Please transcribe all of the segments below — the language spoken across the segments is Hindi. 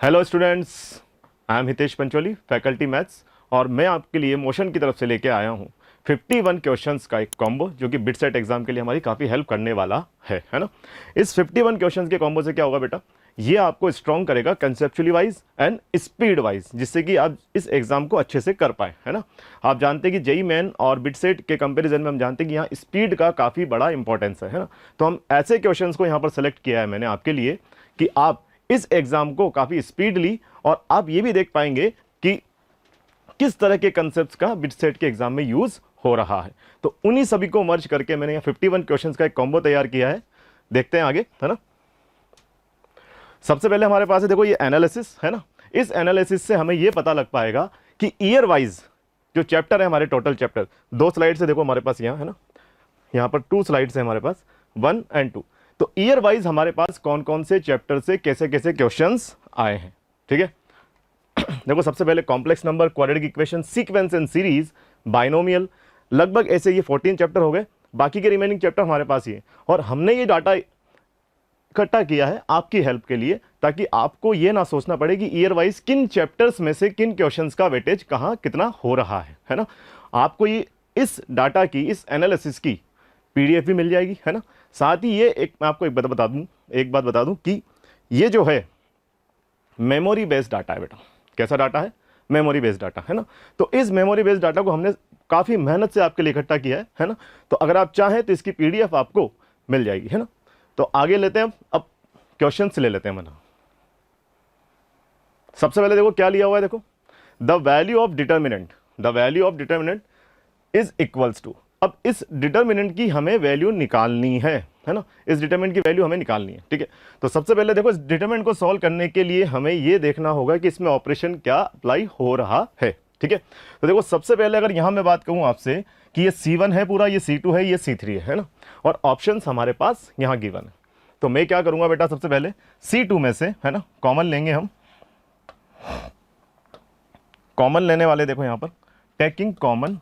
Hello students, I am Hitesh Pancholi, faculty maths, और मैं आपके लिए मोशन की तरफ से लेके आया हूँ 51 क्वेश्चंस का एक कॉम्बो जो कि बिट सेट एग्जाम के लिए हमारी काफ़ी हेल्प करने वाला है ना। इस 51 क्वेश्चंस के कॉम्बो से क्या होगा बेटा, ये आपको स्ट्रॉन्ग करेगा conceptually wise and speed wise, जिससे कि आप इस एग्जाम को अच्छे से कर पाए, है ना। आप जानते हैं कि जेई मेन और बिट सेट के कंपेरिजन में हम जानते हैं कि यहाँ स्पीड का काफ़ी बड़ा इंपॉर्टेंस है ना। तो हम ऐसे क्वेश्चन को यहाँ पर सेलेक्ट किया है मैंने आपके लिए कि आप इस एग्जाम को काफ़ी स्पीडली, और आप ये भी देख पाएंगे कि किस तरह के कंसेप्ट्स का बिट सेट के एग्जाम में यूज हो रहा है। तो उन्हीं सभी को मर्ज करके मैंने यहाँ 51 क्वेश्चंस का एक कॉम्बो तैयार किया है। देखते हैं आगे, है ना। सबसे पहले हमारे पास है, देखो ये एनालिसिस है ना। इस एनालिसिस से हमें ये पता लग पाएगा कि ईयर वाइज जो चैप्टर है हमारे, टोटल चैप्टर 2 स्लाइड से देखो हमारे पास यहाँ है ना, यहाँ पर 2 स्लाइड्स है हमारे पास, 1 और 2। तो ईयर वाइज हमारे पास कौन कौन से चैप्टर से कैसे कैसे क्वेश्चंस आए हैं, ठीक है। देखो सबसे पहले complex number, quadratic equation, sequence and series, binomial, लगभग ऐसे ये 14 चैप्टर हो गए। बाकी के रिमेनिंग चैप्टर हमारे पास ही है, और हमने ये डाटा इकट्ठा किया है आपकी हेल्प के लिए, ताकि आपको ये ना सोचना पड़े कि ईयर वाइज किन चैप्टर्स में से किन क्वेश्चंस का वेटेज कहाँ कितना हो रहा है ना। आपको ये इस डाटा की, इस एनालिसिस की पीडीएफ भी मिल जाएगी, है ना। साथ ही ये मैं आपको एक बात बता दूं कि ये जो है मेमोरी बेस्ड डाटा है बेटा। कैसा डाटा है? मेमोरी बेस्ड डाटा, है ना। तो इस मेमोरी बेस्ड डाटा को हमने काफ़ी मेहनत से आपके लिए इकट्ठा किया है ना। तो अगर आप चाहें तो इसकी पीडीएफ आपको मिल जाएगी, है ना। तो आगे लेते हैं, अब क्वेश्चन ले लेते हैं मना। सबसे पहले देखो क्या लिया हुआ है, देखो the value of determinant is equals to. अब इस डिटर्मिनेंट की हमें वैल्यू निकालनी है ना। इस डिटर्मिनेंट की वैल्यू हमें निकालनी है, ठीक है। तो सबसे पहले देखो इस डिटर्मिनेंट को सॉल्व करने के लिए हमें ये देखना होगा कि इसमें ऑपरेशन क्या अप्लाई हो रहा है, ठीक है। तो देखो सबसे पहले अगर यहां मैं बात कहूं आपसे कि ये C1 है पूरा, ये C2 है, ये C3 है ना, और ऑप्शंस हमारे पास यहां गिवन है। तो मैं क्या करूंगा बेटा, सबसे पहले C2 में से, है ना, कॉमन लेंगे हम। कॉमन लेने वाले देखो यहां पर taking common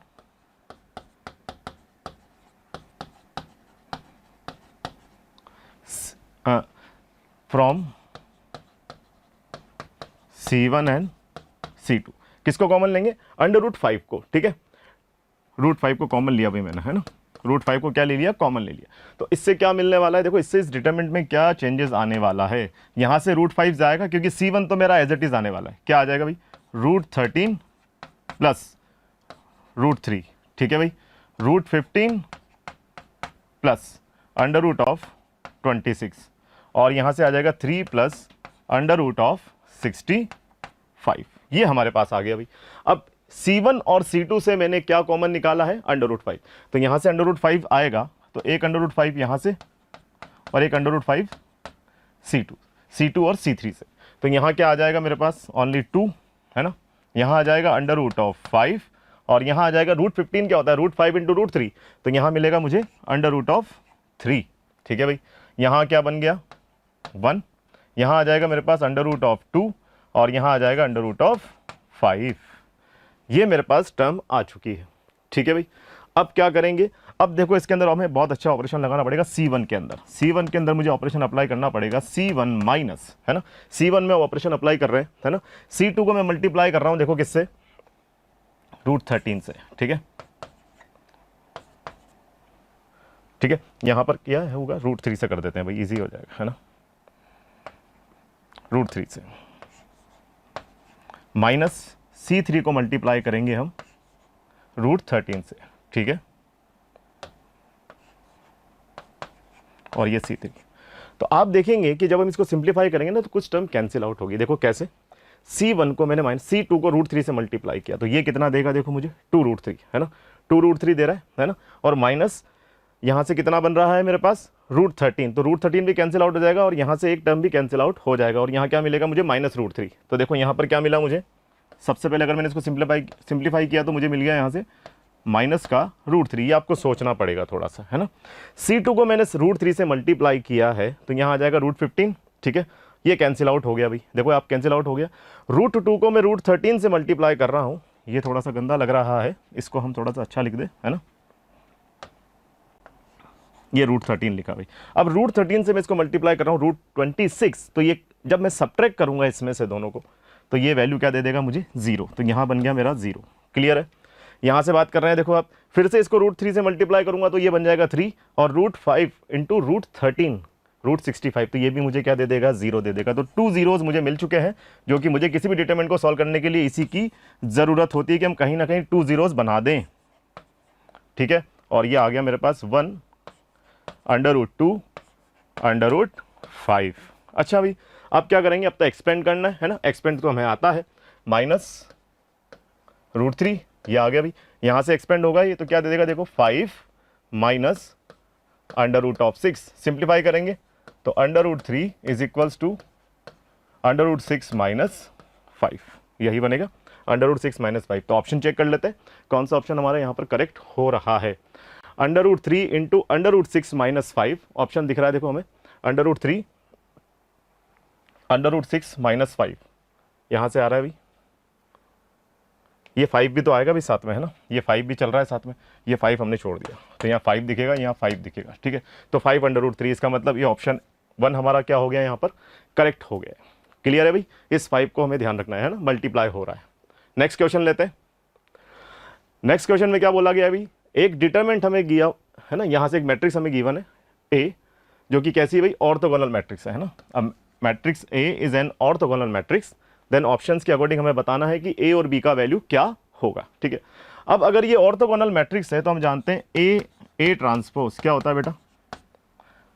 from C1 and C2। किसको कॉमन लेंगे? √5 को, ठीक है। √5 को कॉमन लिया भाई मैंने, है ना। √5 को क्या ले लिया? कॉमन ले लिया। तो इससे क्या मिलने वाला है, देखो इससे इस डिटरमिनेंट में क्या चेंजेस आने वाला है। यहां से √5 जाएगा, क्योंकि C1 तो मेरा एज इट इज आने वाला है। क्या आ जाएगा भाई? √13 प्लस √3, ठीक है भाई। √15 प्लस √26, और यहां से आ जाएगा 3 प्लस √65। ये हमारे पास आ गया भाई। अब C1 और C2 से मैंने क्या कॉमन निकाला है? √5। तो यहां से √5 आएगा, तो एक √5 यहां से और एक √5 C2 और C3 से। तो यहां क्या आ जाएगा मेरे पास? ओनली 2, है ना। यहां आ जाएगा √5, और यहां आ जाएगा √15 क्या होता है? √5 × √3। तो यहां मिलेगा मुझे √3, ठीक है भाई। यहां क्या बन गया? 1। यहां आ जाएगा मेरे पास √2, और यहां आ जाएगा √5। ये मेरे पास टर्म आ चुकी है, ठीक है भाई। अब क्या करेंगे? अब देखो इसके अंदर हमें बहुत अच्छा ऑपरेशन लगाना पड़ेगा। C1 के अंदर मुझे ऑपरेशन अप्लाई करना पड़ेगा C1 माइनस, है ना। C1 में ऑपरेशन अप्लाई कर रहे हैं, है ना। C2 को मैं मल्टीप्लाई कर रहा हूं, देखो किससे? √13 से, ठीक है। ठीक है, यहां पर क्या होगा? √3 से कर देते हैं भाई, इजी हो जाएगा, है ना। √3 से माइनस C3 को मल्टीप्लाई करेंगे हम √13 से, ठीक है। और ये C3। तो आप देखेंगे कि जब हम इसको सिंप्लीफाई करेंगे ना, तो कुछ टर्म कैंसिल आउट होगी। देखो कैसे? C1 को मैंने माइनस C2 को √3 से मल्टीप्लाई किया, तो ये कितना देगा? देखो मुझे 2√3, है ना। 2√3 दे रहा है ना। और माइनस यहां से कितना बन रहा है मेरे पास? √13। तो √13 भी कैंसिल आउट हो जाएगा, और यहां से एक टर्म भी कैंसिल आउट हो जाएगा, और यहां क्या मिलेगा मुझे? -√3। तो देखो यहां पर क्या मिला मुझे? सबसे पहले अगर मैंने इसको सिंप्लीफाई किया तो मुझे मिल गया यहां से माइनस का √3। ये आपको सोचना पड़ेगा थोड़ा सा, है ना। C2 को मैंने √3 से मल्टीप्लाई किया है, तो यहां आ जाएगा √15, ठीक है। ये कैंसिल आउट हो गया भाई, देखो आप कैंसिल आउट हो गया। √2 को मैं √13 से मल्टीप्लाई कर रहा हूं। ये थोड़ा सा गंदा लग रहा है, इसको हम थोड़ा सा अच्छा लिख दे, है ना। ये √13 लिखा भाई। अब √13 से मैं इसको मल्टीप्लाई कर रहा हूँ √26, तो ये जब मैं सब्ट्रैक्ट करूंगा इसमें से दोनों को तो ये वैल्यू क्या दे देगा मुझे 0, तो यहाँ बन गया मेरा 0। क्लियर है? यहाँ से बात कर रहे हैं, देखो आप फिर से इसको √3 से मल्टीप्लाई करूंगा तो ये बन जाएगा 3 और √5 इंटू √13 √65, तो ये भी मुझे क्या दे देगा 0 दे देगा। तो 2 zeros मुझे मिल चुके हैं, जो कि मुझे किसी भी डिटरमिनेंट को सॉल्व करने के लिए इसी की ज़रूरत होती है कि हम कहीं ना कहीं 2 zeros बना दें। ठीक है, और ये आ गया मेरे पास 1 √2 √5। अच्छा भाई, अब क्या करेंगे, अब तो एक्सपेंड करना है ना, एक्सपेंड तो हमें आता है, -√3 ये आ गया भाई, यहाँ से एक्सपेंड होगा ये तो क्या दे देगा, देखो 5 माइनस √6, सिंप्लीफाई करेंगे तो √3 इज इक्वल्स टू √6 माइनस 5, यही बनेगा √6 माइनस 5। तो ऑप्शन चेक कर लेते हैं कौन सा ऑप्शन हमारा यहाँ पर करेक्ट हो रहा है। √3 इंटू √6 माइनस 5 ऑप्शन दिख रहा है, देखो हमें √3 √6 माइनस 5 यहाँ से आ रहा है भाई, ये 5 भी तो आएगा भाई साथ में, है ना, ये 5 भी चल रहा है साथ में, ये 5 हमने छोड़ दिया तो यहाँ 5 दिखेगा, यहाँ 5 दिखेगा। ठीक है, तो 5 √3, इसका मतलब ये ऑप्शन 1 हमारा क्या हो गया, यहाँ पर करेक्ट हो गया। क्लियर है भाई, इस 5 को हमें ध्यान रखना है ना, मल्टीप्लाई हो रहा है। नेक्स्ट क्वेश्चन लेते हैं। नेक्स्ट क्वेश्चन में क्या बोला गया है भाई, एक डिटरमिनेंट हमें दिया है ना, यहाँ से एक मैट्रिक्स हमें गिवन है ए, जो कि कैसी है भाई, ऑर्थोगोनल मैट्रिक्स है ना। अब matrix A is an orthogonal matrix, then options के अकॉर्डिंग हमें बताना है कि ए और बी का वैल्यू क्या होगा। ठीक है, अब अगर ये ऑर्थोगोनल मैट्रिक्स है तो हम जानते हैं ए ट्रांसपोज क्या होता है बेटा,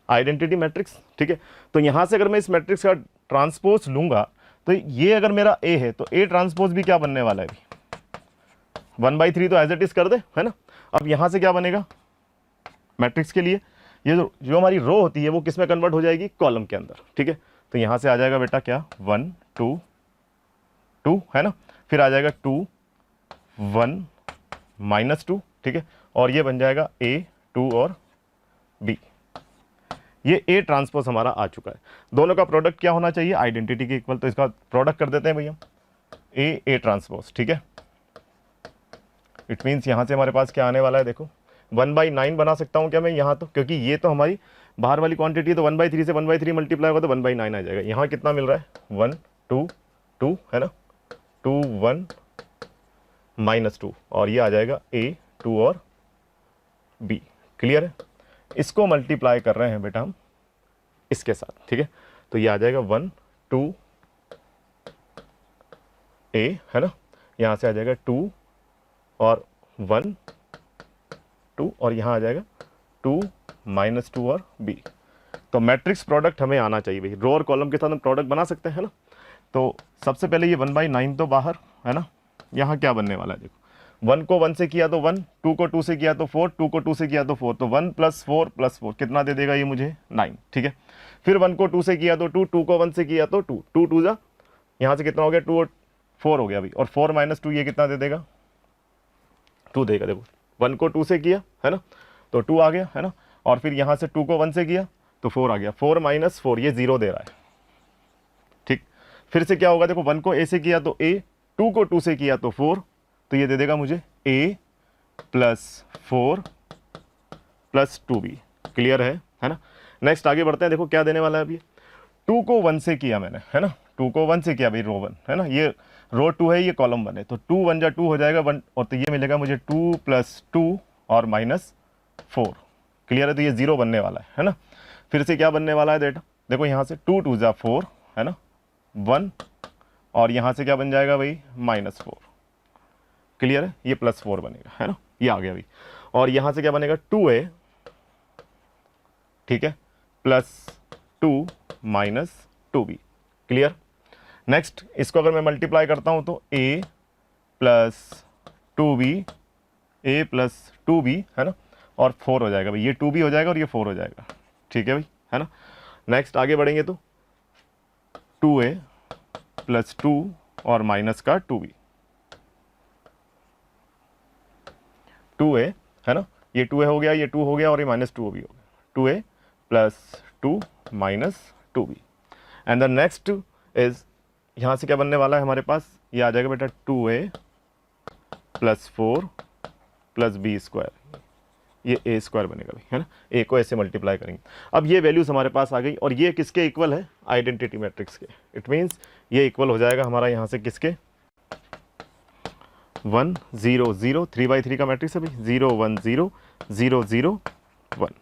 आइडेंटिटी मैट्रिक्स। ठीक है, तो यहाँ से अगर मैं इस मैट्रिक्स का ट्रांसपोज लूंगा तो ये अगर मेरा ए है तो ए ट्रांसपोज भी क्या बनने वाला है, 1/3 तो एज इट इज कर दे, है ना। अब यहाँ से क्या बनेगा मैट्रिक्स के लिए, ये जो हमारी रो होती है वो किस में कन्वर्ट हो जाएगी, कॉलम के अंदर। ठीक है, तो यहाँ से आ जाएगा बेटा क्या 1 2 2, है ना, फिर आ जाएगा 2 1 -2। ठीक है, और ये बन जाएगा A 2 और B। ये A ट्रांसपोज हमारा आ चुका है। दोनों का प्रोडक्ट क्या होना चाहिए, आइडेंटिटी के इक्वल, तो इसका प्रोडक्ट कर देते हैं भैया A ट्रांसपोज। ठीक है, इट मीन्स यहाँ से हमारे पास क्या आने वाला है, देखो 1/9 बना सकता हूँ क्या मैं यहाँ, तो क्योंकि ये तो हमारी बाहर वाली क्वांटिटी है, तो 1/3 से 1/3 मल्टीप्लाई होगा तो 1/9 आ जाएगा। यहाँ कितना मिल रहा है 1 2 2, है ना, 2 1 -2, और ये आ जाएगा A 2 और B। क्लियर है, इसको मल्टीप्लाई कर रहे हैं बेटा हम इसके साथ। ठीक है, तो ये आ जाएगा 1 2 A, है ना, यहाँ से आ जाएगा 2 और 1 2, और यहाँ आ जाएगा 2 -2 और B। तो मैट्रिक्स प्रोडक्ट हमें आना चाहिए भाई, रो और कॉलम के साथ हम प्रोडक्ट बना सकते हैं ना। तो सबसे पहले ये 1/9 तो बाहर, है ना, यहाँ क्या बनने वाला है, देखो 1 को 1 से किया तो 1, 2 को 2 से किया तो 4, 2 को 2 से किया तो 4, तो 1 + 4 + 4 कितना दे देगा ये मुझे 9। ठीक है, फिर 1 को 2 से किया तो 2, 2 को 1 से किया तो 2, 2 2 जा, यहाँ से कितना हो गया 2 और 4 हो गया भाई, और 4 - 2 ये कितना दे देगा 2 देगा। देखो 1 को 2 से किया, है ना, तो 2 आ गया, है ना, और फिर यहाँ से 2 को 1 से किया तो 4 आ गया, 4 - 4 ये 0 दे रहा है। ठीक, फिर से क्या होगा, देखो 1 को A से किया तो A, 2 को 2 से किया तो 4, तो ये दे देगा मुझे A + 4 + 2B। क्लियर है ना। नेक्स्ट आगे बढ़ते हैं, देखो क्या देने वाला है अभी, 2 को 1 से किया मैंने, है ना, 2 को 1 से किया भाई, रो 1, है ना, ये रो 2 है, ये कॉलम 1 है, तो 2 1 जा 2 हो जाएगा 1, और तो ये मिलेगा मुझे 2 + 2 और -4। क्लियर है, तो ये 0 बनने वाला है ना। फिर से क्या बनने वाला है बेटा, देखो यहाँ से 2 2 जा 4, है ना, 1, और यहाँ से क्या बन जाएगा भाई -4। क्लियर है, ये +4 बनेगा, है ना, ये आ गया भाई, और यहाँ से क्या बनेगा 2A, ठीक है, +2 - 2B। क्लियर। नेक्स्ट इसको अगर मैं मल्टीप्लाई करता हूँ तो A + 2B, A + 2B, है ना, और 4 हो जाएगा भाई, ये 2B हो जाएगा और ये 4 हो जाएगा। ठीक है भाई, है ना। नेक्स्ट आगे बढ़ेंगे तो 2A + 2 और माइनस का 2B, 2A, है ना, ये 2A हो गया, ये 2 हो गया, और ये -2 भी हो गया, 2A + 2 - 2B। And the next is, यहाँ से क्या बनने वाला है हमारे पास, ये आ जाएगा बेटा 2A + 4 + B²। ये ए स्क्वायर बनेगा भाई, है ना, ए को ऐसे मल्टीप्लाई करेंगे। अब ये वैल्यूज हमारे पास आ गई और ये किसके इक्वल है, आइडेंटिटी मैट्रिक्स के। इट मीन्स ये इक्वल हो जाएगा हमारा यहाँ से किसके, 1 0 0 3/3 का मैट्रिक्स है भाई, 0 1 0 0 0 1,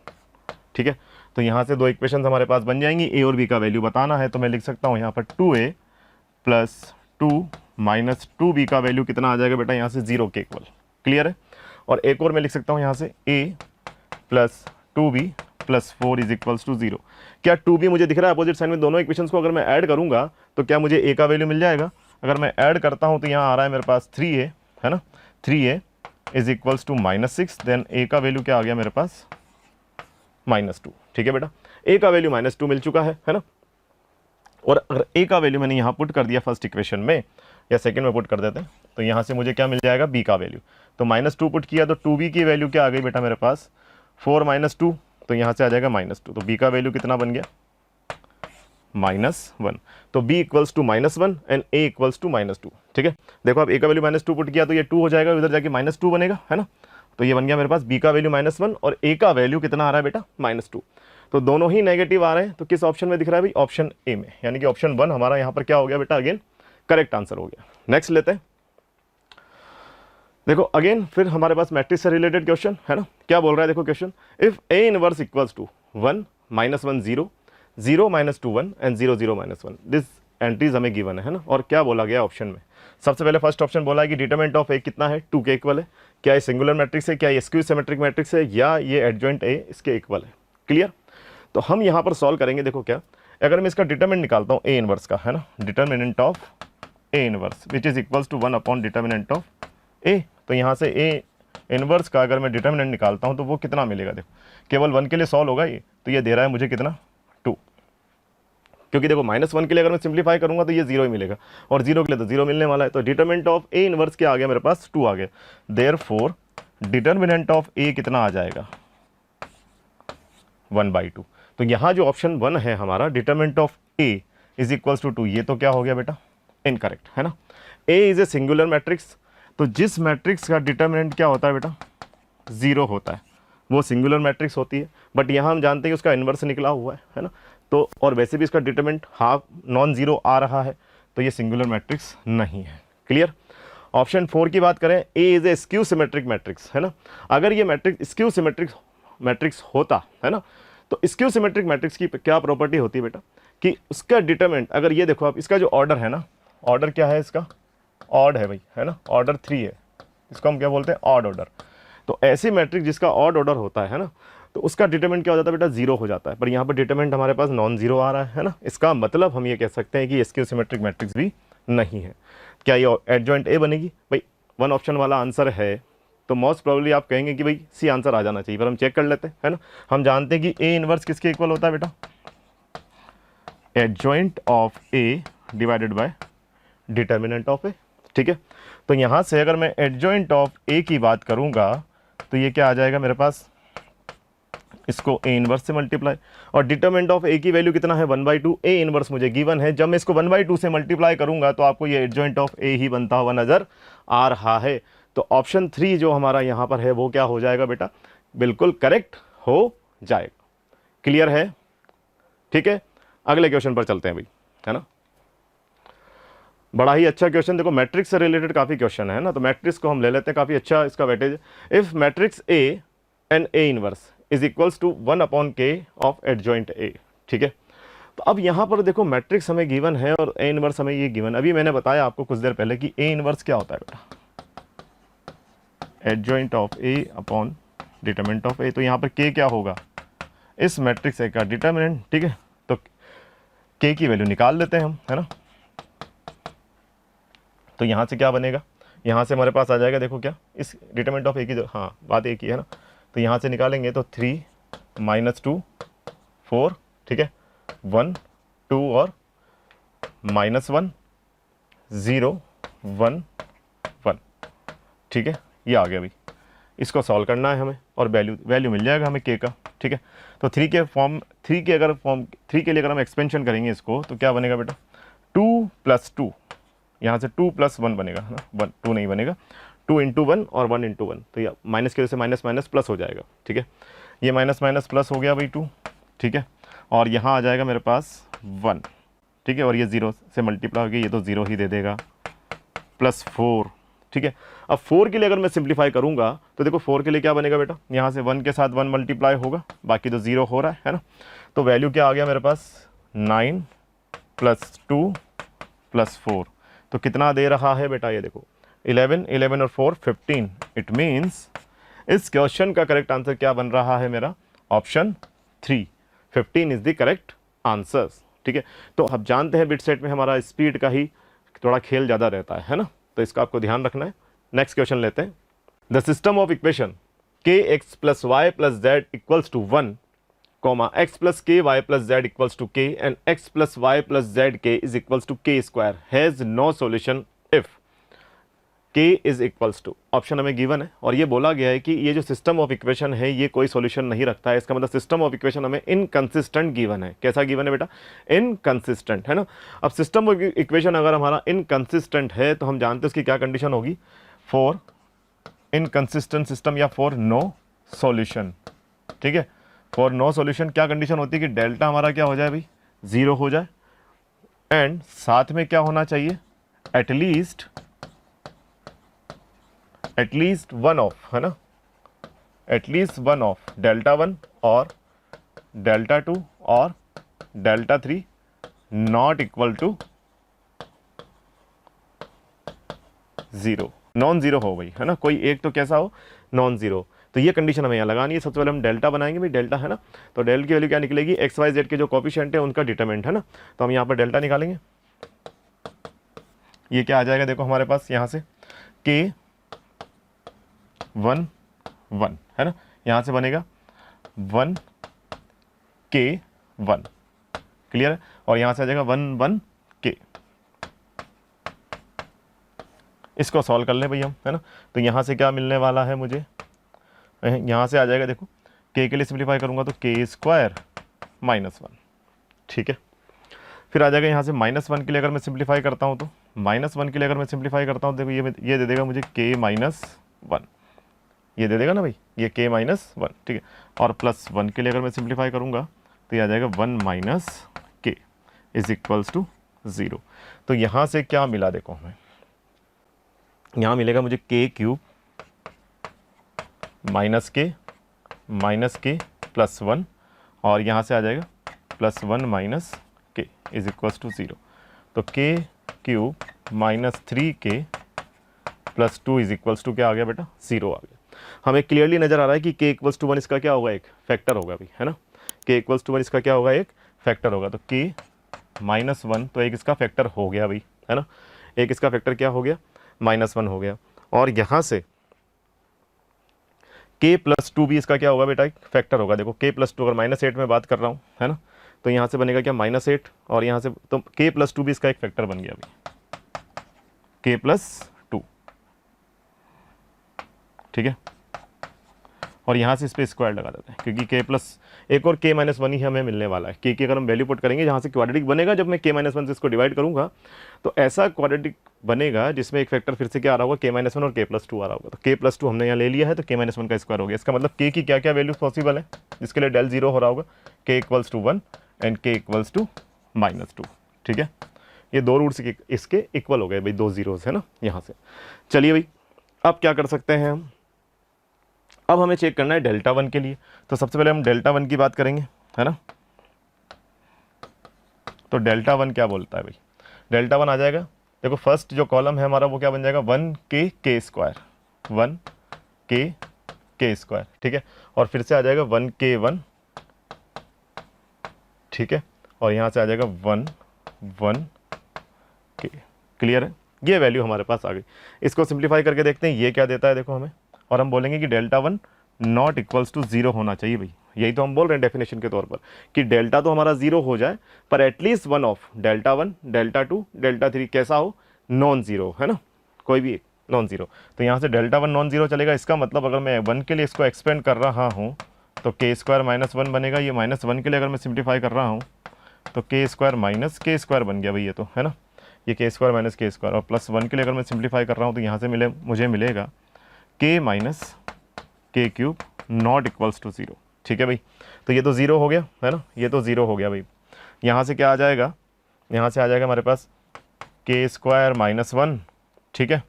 ठीक है। तो यहाँ से दो इक्वेशन हमारे पास बन जाएंगी, ए और बी का वैल्यू बताना है तो मैं लिख सकता हूँ यहाँ पर 2a + 2 - 2b का वैल्यू कितना आ जाएगा बेटा, यहाँ से 0 के इक्वल। क्लियर है। और एक और मैं लिख सकता हूँ यहाँ से a + 2b + 4 = 0। क्या 2b मुझे दिख रहा है अपोजिट साइड में, दोनों इक्वेशंस को अगर मैं ऐड करूँगा तो क्या मुझे a का वैल्यू मिल जाएगा। अगर मैं ऐड करता हूँ तो यहाँ आ रहा है मेरे पास 3a, है ना, 3a = -6, देन a का वैल्यू क्या आ गया मेरे पास, -2। ठीक है बेटा, a का वैल्यू -2 मिल चुका है ना। और अगर a का वैल्यू मैंने यहाँ पुट कर दिया फर्स्ट इक्वेशन में या सेकंड में पुट कर देते हैं तो यहाँ से मुझे क्या मिल जाएगा, b का वैल्यू। तो -2 पुट किया तो 2b की वैल्यू क्या आ गई बेटा मेरे पास, 4 - 2, तो यहाँ से आ जाएगा -2। तो b का वैल्यू कितना बन गया, -1। तो b = -1 एंड a = -2। ठीक है, देखो अब a का वैल्यू -2 पुट किया तो ये 2 हो जाएगा, उधर जाके -2 बनेगा, है ना। तो ये बन गया मेरे पास b का वैल्यू -1 और a का वैल्यू कितना आ रहा है बेटा, -2। तो दोनों ही नेगेटिव आ रहे हैं, तो किस ऑप्शन में दिख रहा है भाई, ऑप्शन ए में, यानी कि ऑप्शन 1 हमारा यहाँ पर क्या हो गया बेटा, अगेन करेक्ट आंसर हो गया। नेक्स्ट लेते हैं, देखो अगेन फिर हमारे पास मैट्रिक्स से रिलेटेड क्वेश्चन है ना। क्या बोल रहा है देखो question, if a inverse equals to 1 -1 0 0 -2 1 and 0 0 -1, this entries हमें गिवन है ना। और क्या बोला गया ऑप्शन में, सबसे पहले फर्स्ट ऑप्शन बोला है कि डिटरमिनेंट ऑफ ए कितना है, 2 के इक्वल है। क्या ये सिंगुलर मैट्रिक्स है, क्या ये स्क्यू सिमेट्रिक मैट्रिक्स है, या ये एडजॉइंट ए इसके इक्वल है। क्लियर। तो हम यहाँ पर सॉल्व करेंगे, देखो क्या, अगर मैं इसका डिटरमिनेंट निकालता हूँ ए इनवर्स का, है ना, determinant of A inverse which is equals to 1 upon determinant of A. तो यहाँ से ए इनवर्स का अगर मैं डिटरमिनेंट निकालता हूँ तो वो कितना मिलेगा, देखो केवल 1 के लिए सॉल्व होगा ये, तो ये दे रहा है मुझे कितना, 2। क्योंकि देखो -1 के लिए अगर मैं सिंप्लीफाई करूंगा तो ये 0 ही मिलेगा, और 0 के लिए तो 0 मिलने वाला है। तो डिटरमिनेंट ऑफ ए इनवर्स क्या आ गया मेरे पास, 2 आ गया। देयरफॉर डिटरमिनेंट ऑफ ए कितना आ जाएगा, 1/2। तो यहाँ जो ऑप्शन 1 है हमारा, determinant of A is equals to 2, ये तो क्या हो गया बेटा, इनकरेक्ट, है ना। ए इज ए सिंगुलर मैट्रिक्स, तो जिस मैट्रिक्स का डिटरमिनेंट क्या होता है बेटा, 0 होता है, वो सिंगुलर मैट्रिक्स होती है। बट यहाँ हम जानते हैं कि उसका इन्वर्स निकला हुआ है ना। तो और वैसे भी इसका डिटरमिनेंट हाफ नॉन जीरो आ रहा है, तो ये सिंगुलर मैट्रिक्स नहीं है। क्लियर। ऑप्शन 4 की बात करें, A is a skew symmetric matrix, है ना। अगर ये मैट्रिक्स स्क्यू सिमेट्रिक मैट्रिक्स होता है ना, तो स्क्यू सिमेट्रिक मैट्रिक्स की क्या प्रॉपर्टी होती है बेटा, कि उसका डिटरमिनेंट, अगर ये देखो आप, इसका जो ऑर्डर है ना, ऑर्डर क्या है इसका, ऑड है भाई, है ना, ऑर्डर 3 है, इसको हम क्या बोलते हैं, ऑड ऑर्डर। तो ऐसी मैट्रिक्स जिसका ऑड ऑर्डर होता है ना, तो उसका डिटरमिनेंट क्या हो जाता है बेटा, 0 हो जाता है। पर यहाँ पर डिटरमिनेंट हमारे पास नॉन जीरो आ रहा है ना, इसका मतलब हम ये कह सकते हैं कि ये स्क्यू सिमेट्रिक मैट्रिक्स भी नहीं है। क्या ये एडजॉइंट ए बनेगी भाई, 1 ऑप्शन वाला आंसर है, तो मोस्ट प्रोबेबली आप कहेंगे कि भाई सी आंसर आ जाना चाहिए, पर हम चेक कर लेते हैं, है ना। हम जानते हैं कि ए इनवर्स किसके इक्वल होता है बेटा, adjoint of A divided by determinant of A. ठीक है, तो यहाँ से अगर मैं एडजॉइंट ऑफ ए की बात करूँगा तो ये क्या आ जाएगा मेरे पास, इसको ए इनवर्स से मल्टीप्लाई, और डिटरमिनेंट ऑफ ए की वैल्यू कितना है, 1/2। ए इनवर्स मुझे गिवन है, जब मैं इसको 1/2 से मल्टीप्लाई करूंगा तो आपको ये एडजॉइंट ऑफ ए ही बनता हुआ नजर आ रहा है। तो ऑप्शन 3 जो हमारा यहाँ पर है वो क्या हो जाएगा बेटा, बिल्कुल करेक्ट हो जाएगा। क्लियर है। ठीक है, अगले क्वेश्चन पर चलते हैं भाई, है ना। बड़ा ही अच्छा क्वेश्चन, देखो मैट्रिक्स से रिलेटेड काफ़ी क्वेश्चन है ना, तो मैट्रिक्स को हम ले लेते हैं, काफ़ी अच्छा इसका weightage. If matrix A and A inverse is equals to 1/k of adjoint A. ठीक है, तो अब यहाँ पर देखो मैट्रिक्स हमें गिवन है और ए इनवर्स हमें ये गिवन, अभी मैंने बताया आपको कुछ देर पहले कि ए इनवर्स क्या होता है बेटा, adjoint of A upon determinant of A. तो यहाँ पर के क्या होगा, इस मैट्रिक्स ए का डिटरमिनेंट। ठीक है, तो के की वैल्यू निकाल लेते हैं हम, है ना। तो यहाँ से क्या बनेगा, यहाँ से हमारे पास आ जाएगा, देखो क्या, इस डिटरमिनेंट ऑफ ए की जो, हाँ बात एक ही है ना, तो यहाँ से निकालेंगे तो 3 - 2 4, ठीक है, 1 2 और -1 0 1 1। ठीक है, ये आ गया भाई, इसको सॉल्व करना है हमें और वैल्यू मिल जाएगा हमें के का। ठीक है, तो 3 के लिए अगर हम एक्सपेंशन करेंगे इसको तो क्या बनेगा बेटा, 2 + 2, यहाँ से 2 + 1 बनेगा, है ना, 1 2 नहीं बनेगा, 2 इंटू 1 और 1 इंटू 1, तो ये माइनस की वजह से माइनस माइनस प्लस हो जाएगा, ठीक है। ये माइनस माइनस प्लस हो गया भाई 2, ठीक है। और यहाँ आ जाएगा मेरे पास 1, ठीक है। और ये 0 से मल्टीप्लाई हो गया, ये तो 0 ही दे देगा, प्लस 4, ठीक है। अब 4 के लिए अगर मैं सिंप्लीफाई करूँगा तो देखो 4 के लिए क्या बनेगा बेटा, यहाँ से 1 के साथ 1 मल्टीप्लाई होगा, बाकी तो 0 हो रहा है ना। तो वैल्यू क्या आ गया मेरे पास, 9 प्लस 2 प्लस 4, तो कितना दे रहा है बेटा, ये देखो 11, 11 और 4 15। इट मीन्स इस क्वेश्चन का करेक्ट आंसर क्या बन रहा है मेरा, option 3, 15 is the correct answer, ठीक है। तो अब जानते हैं बिट सेट में हमारा स्पीड का ही थोड़ा खेल ज़्यादा रहता है ना, तो इसका आपको ध्यान रखना है। नेक्स्ट क्वेश्चन लेते हैं। The system of equation k x plus y plus z equals to 1, x plus ky plus z equals to k and x plus y plus zk is equals to k square has no solution if k is equals to, option हमें गिवन है और ये बोला गया है कि ये जो सिस्टम ऑफ इक्वेशन है ये कोई सॉल्यूशन नहीं रखता है। इसका मतलब सिस्टम ऑफ इक्वेशन हमें इनकंसिस्टेंट गिवन है। कैसा गिवन है बेटा, इनकंसिस्टेंट, है ना। अब सिस्टम ऑफ इक्वेशन अगर हमारा इनकंसिस्टेंट है तो हम जानते हैं उसकी क्या कंडीशन होगी, फॉर इनकंसिस्टेंट सिस्टम या फॉर नो सॉल्यूशन, ठीक है। फॉर नो सॉल्यूशन क्या कंडीशन होती है कि डेल्टा हमारा क्या हो जाए भाई, 0 हो जाए, एंड साथ में क्या होना चाहिए, एटलीस्ट वन ऑफ, है ना, एटलीस्ट वन ऑफ डेल्टा 1 और डेल्टा 2 और delta 3 not equal to 0, non zero हो भाई, है ना, कोई एक तो कैसा हो, नॉन जीरो। तो ये कंडीशन हमें यहाँ लगानी है। सबसे पहले हम डेल्टा बनाएंगे भाई, डेल्टा है ना, तो डेल की वैल्यू क्या निकलेगी, एक्स वाई जेड के जो कोफिशिएंट है उनका डिटरमिनेंट, है ना। तो हम यहाँ पर डेल्टा निकालेंगे, ये क्या आ जाएगा देखो हमारे पास यहाँ से k 1 1, है ना, यहाँ से बनेगा 1 k 1, क्लियर है। और यहाँ से आ जाएगा 1 1 k, इसको सॉल्व कर लें भाई हम, है ना। तो यहाँ से क्या मिलने वाला है मुझे, यहाँ से आ जाएगा देखो k के लिए सिंप्लीफाई करूँगा तो k स्क्वायर -1, ठीक है। फिर आ जाएगा यहाँ से -1 के लिए अगर मैं सिंप्लीफाई करता हूँ तो -1 के लिए अगर मैं सिंप्लीफाई करता हूँ देखो ये दे देगा मुझे k -1, ये दे देगा ना भाई, ये k -1, ठीक है। और +1 के लिए अगर मैं सिंप्लीफाई करूँगा तो ये आ जाएगा 1 - k इज इक्वल्स टू 0। तो यहाँ से क्या मिला देखो हमें, यहाँ मिलेगा मुझे k³ -k +1 और यहाँ से आ जाएगा +1 - k इज इक्वल्स टू 0। तो k³ -3k +2 is equals to क्या आ गया बेटा, 0 आ गया। हमें क्लियरली नज़र आ रहा है कि k = 1 इसका क्या होगा, एक फैक्टर होगा भाई, है ना। k = 1 इसका क्या होगा, एक फैक्टर होगा। तो k -1 तो एक इसका फैक्टर हो गया भाई, है ना, एक इसका फैक्टर क्या हो गया, -1 हो गया। और यहाँ से k +2 भी इसका क्या होगा बेटा, एक फैक्टर होगा। देखो k +2 अगर -8 में बात कर रहा हूँ, है ना, तो यहाँ से बनेगा क्या, -8 और यहाँ से तो k +2 भी इसका एक फैक्टर बन गया भाई, k +2, ठीक है। और यहाँ से इस पर स्क्वायर लगा देते हैं क्योंकि एक और k -1 ही हमें मिलने वाला है। k की अगर हम वैल्यू पुट करेंगे जहाँ से क्वाड्रेटिक बनेगा, जब मैं k -1 से इसको डिवाइड करूँगा तो ऐसा क्वाड्रेटिक बनेगा जिसमें एक फैक्टर फिर से क्या आ रहा होगा, k -1 और k +2 आ रहा होगा। तो k +2 हमने यहाँ ले लिया है तो k -1 का स्क्वायर हो गया। इसका मतलब k की क्या क्या वैल्यूज पॉसिबल है जिसके लिए डेल 0 हो रहा होगा, k = 1 एंड k = -2, ठीक है। ये दो रूट्स इसके इक्वल हो गए भाई, दो जीरोस, है ना यहाँ से। चलिए भाई अब क्या कर सकते हैं हम, अब हमें चेक करना है डेल्टा 1 के लिए। तो सबसे पहले हम डेल्टा 1 की बात करेंगे, है ना। तो डेल्टा 1 क्या बोलता है भाई, डेल्टा 1 आ जाएगा देखो, फर्स्ट जो कॉलम है हमारा वो क्या बन जाएगा, 1k k square, 1k k square, ठीक है। और फिर से आ जाएगा 1k 1, ठीक है। और यहाँ से आ जाएगा 1 1 k, क्लियर है। ये वैल्यू हमारे पास आ गई। इसको सिंप्लीफाई करके देखते हैं ये क्या देता है देखो हमें, और हम बोलेंगे कि डेल्टा 1 नॉट इक्वल्स टू 0 होना चाहिए भाई। यही तो हम बोल रहे हैं डेफिनेशन के तौर पर कि डेल्टा तो हमारा 0 हो जाए पर at least one of delta 1 delta 2 delta 3 कैसा हो, नॉन जीरो, है ना, कोई भी एक नॉन जीरो। तो यहाँ से डेल्टा 1 नॉन जीरो चलेगा। इसका मतलब अगर मैं 1 के लिए इसको एक्सपेंड कर रहा हूँ तो k स्क्वायर -1 बनेगा। ये -1 के लिए अगर मैं सिंप्लीफाई कर रहा हूँ तो k स्क्वायर k स्क्वायर बन गया भाई, ये तो है ना, ये k स्क्वायर -k स्क्वायर। और +1 के लिए अगर मैं सिंप्लीफाई कर रहा हूँ तो यहाँ से मुझे मिलेगा k माइनस के क्यूब नॉट इक्वल्स टू 0। ठीक है भाई, तो ये तो 0 हो गया है ना, ये तो 0 हो गया भाई। यहाँ से क्या आ जाएगा, यहाँ से आ जाएगा हमारे पास के स्क्वायर माइनस 1, ठीक है,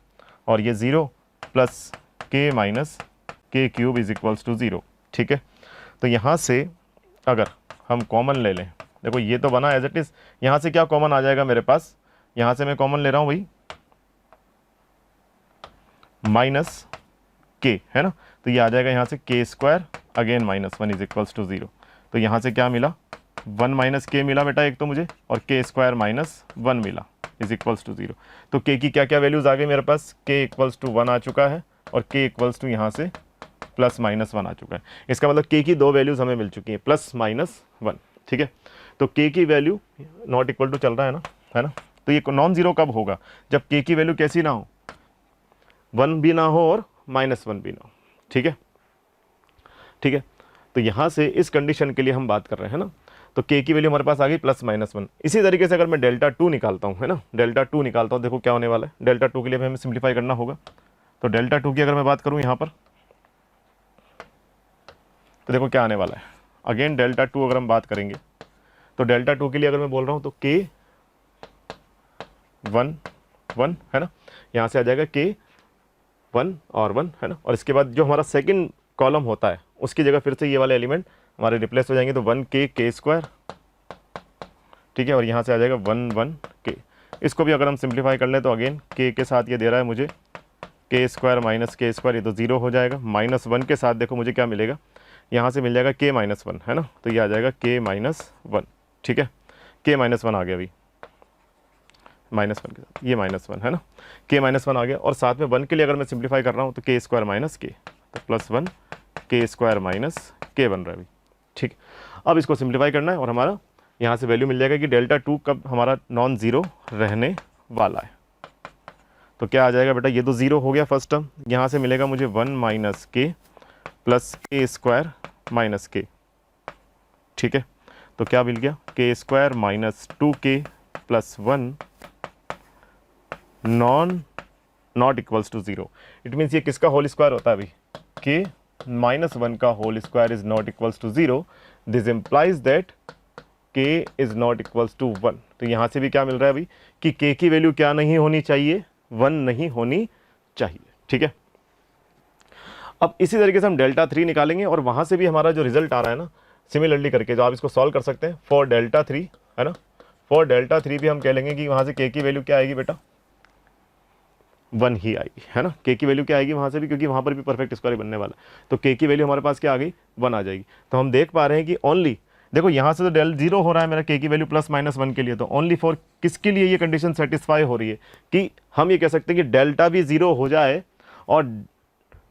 और ये 0 प्लस के माइनस के क्यूब इज इक्वल्स टू 0। ठीक है, तो यहाँ से अगर हम कॉमन ले लें, देखो ये तो बना एज इट इज़, यहाँ से क्या कॉमन आ जाएगा मेरे पास, यहाँ से मैं कॉमन ले रहा हूँ भाई माइनस के, है ना, तो ये आ जाएगा यहाँ से k square again minus 1 is equals to 0। तो यहाँ से क्या मिला, 1 माइनस के मिला बेटा एक तो मुझे, और के स्क्वायर माइनस 1 मिला इज इक्वल्स टू 0। तो के की क्या क्या वैल्यूज़ आ गई मेरे पास, के इक्वल्स टू 1 आ चुका है और के इक्वल्स टू यहाँ से प्लस माइनस 1 आ चुका है। इसका मतलब के की 2 वैल्यूज़ हमें मिल चुकी हैं, प्लस माइनस 1। ठीक है, तो के की वैल्यू नॉट इक्वल टू चल रहा है ना, तो ये नॉन ज़ीरो कब होगा, जब के की वैल्यू कैसी ना हो, 1 भी ना हो और -1 भी ना हो। ठीक है, ठीक है, तो यहाँ से इस कंडीशन के लिए हम बात कर रहे हैं ना, तो के की वैल्यू हमारे पास आ गई +-1। इसी तरीके से अगर मैं डेल्टा 2 निकालता हूँ, है ना, डेल्टा 2 निकालता हूँ, देखो क्या होने वाला है। डेल्टा 2 के लिए हमें सिंप्लीफाई करना होगा, तो डेल्टा 2 की अगर मैं बात करूँ यहाँ पर, तो देखो क्या आने वाला है। अगेन डेल्टा 2 अगर हम बात करेंगे, तो डेल्टा 2 के लिए अगर मैं बोल रहा हूँ तो के 1 है ना, यहाँ से आ जाएगा के 1 और 1 है ना, और इसके बाद जो हमारा सेकंड कॉलम होता है उसकी जगह फिर से ये वाले एलिमेंट हमारे रिप्लेस हो जाएंगे, तो 1 के स्क्वायर, ठीक है, और यहाँ से आ जाएगा 1 के। इसको भी अगर हम सिंप्लीफाई कर लें तो अगेन के साथ ये दे रहा है मुझे के स्क्वायर माइनस के स्क्वायर, ये तो 0 हो जाएगा। -1 के साथ देखो मुझे क्या मिलेगा, यहाँ से मिल जाएगा के -1 है ना, तो ये आ जाएगा के -1। ठीक है, के -1 आ गया अभी, -1 के साथ ये -1 है ना, के -1 आ गया, और साथ में 1 के लिए अगर मैं सिंप्लीफाई कर रहा हूँ तो के स्क्वायर माइनस के, तो +1 के स्क्वायर माइनस के बन रहा है अभी। ठीक, अब इसको सिंप्लीफाई करना है और हमारा यहाँ से वैल्यू मिल जाएगा कि डेल्टा 2 कब हमारा नॉन ज़ीरो रहने वाला है। तो क्या आ जाएगा बेटा, ये तो 0 हो गया फर्स्ट टर्म, यहाँ से मिलेगा मुझे 1 माइनस के प्लस के स्क्वायर माइनस के। ठीक है, तो क्या मिल गया, k square minus 2k plus 1 not equals to 0। It means ये किसका होल स्क्वायर होता है अभी, के -1 का whole square is not equals to 0। This implies that k is not equals to 1। तो यहाँ से भी क्या मिल रहा है अभी कि के की वैल्यू क्या नहीं होनी चाहिए, 1 नहीं होनी चाहिए। ठीक है, अब इसी तरीके से हम डेल्टा 3 निकालेंगे और वहाँ से भी हमारा जो रिजल्ट आ रहा है ना, सिमिलरली करके जो आप इसको सॉल्व कर सकते हैं फॉर डेल्टा 3, है ना, फॉर डेल्टा 3 भी हम कह लेंगे कि वहाँ से के की वैल्यू क्या आएगी बेटा, 1 ही आएगी, है ना। के की वैल्यू क्या आएगी वहाँ से भी, क्योंकि वहाँ पर भी परफेक्ट स्क्वायर बनने वाला, तो के की वैल्यू हमारे पास क्या आ गई, 1 आ जाएगी। तो हम देख पा रहे हैं कि ओनली, देखो यहाँ से तो डेल 0 हो रहा है मेरा के की वैल्यू +-1 के लिए, तो ओनली फॉर किसके लिए ये कंडीशन सेटिस्फाई हो रही है कि हम ये कह सकते हैं कि डेल्टा भी 0 हो जाए और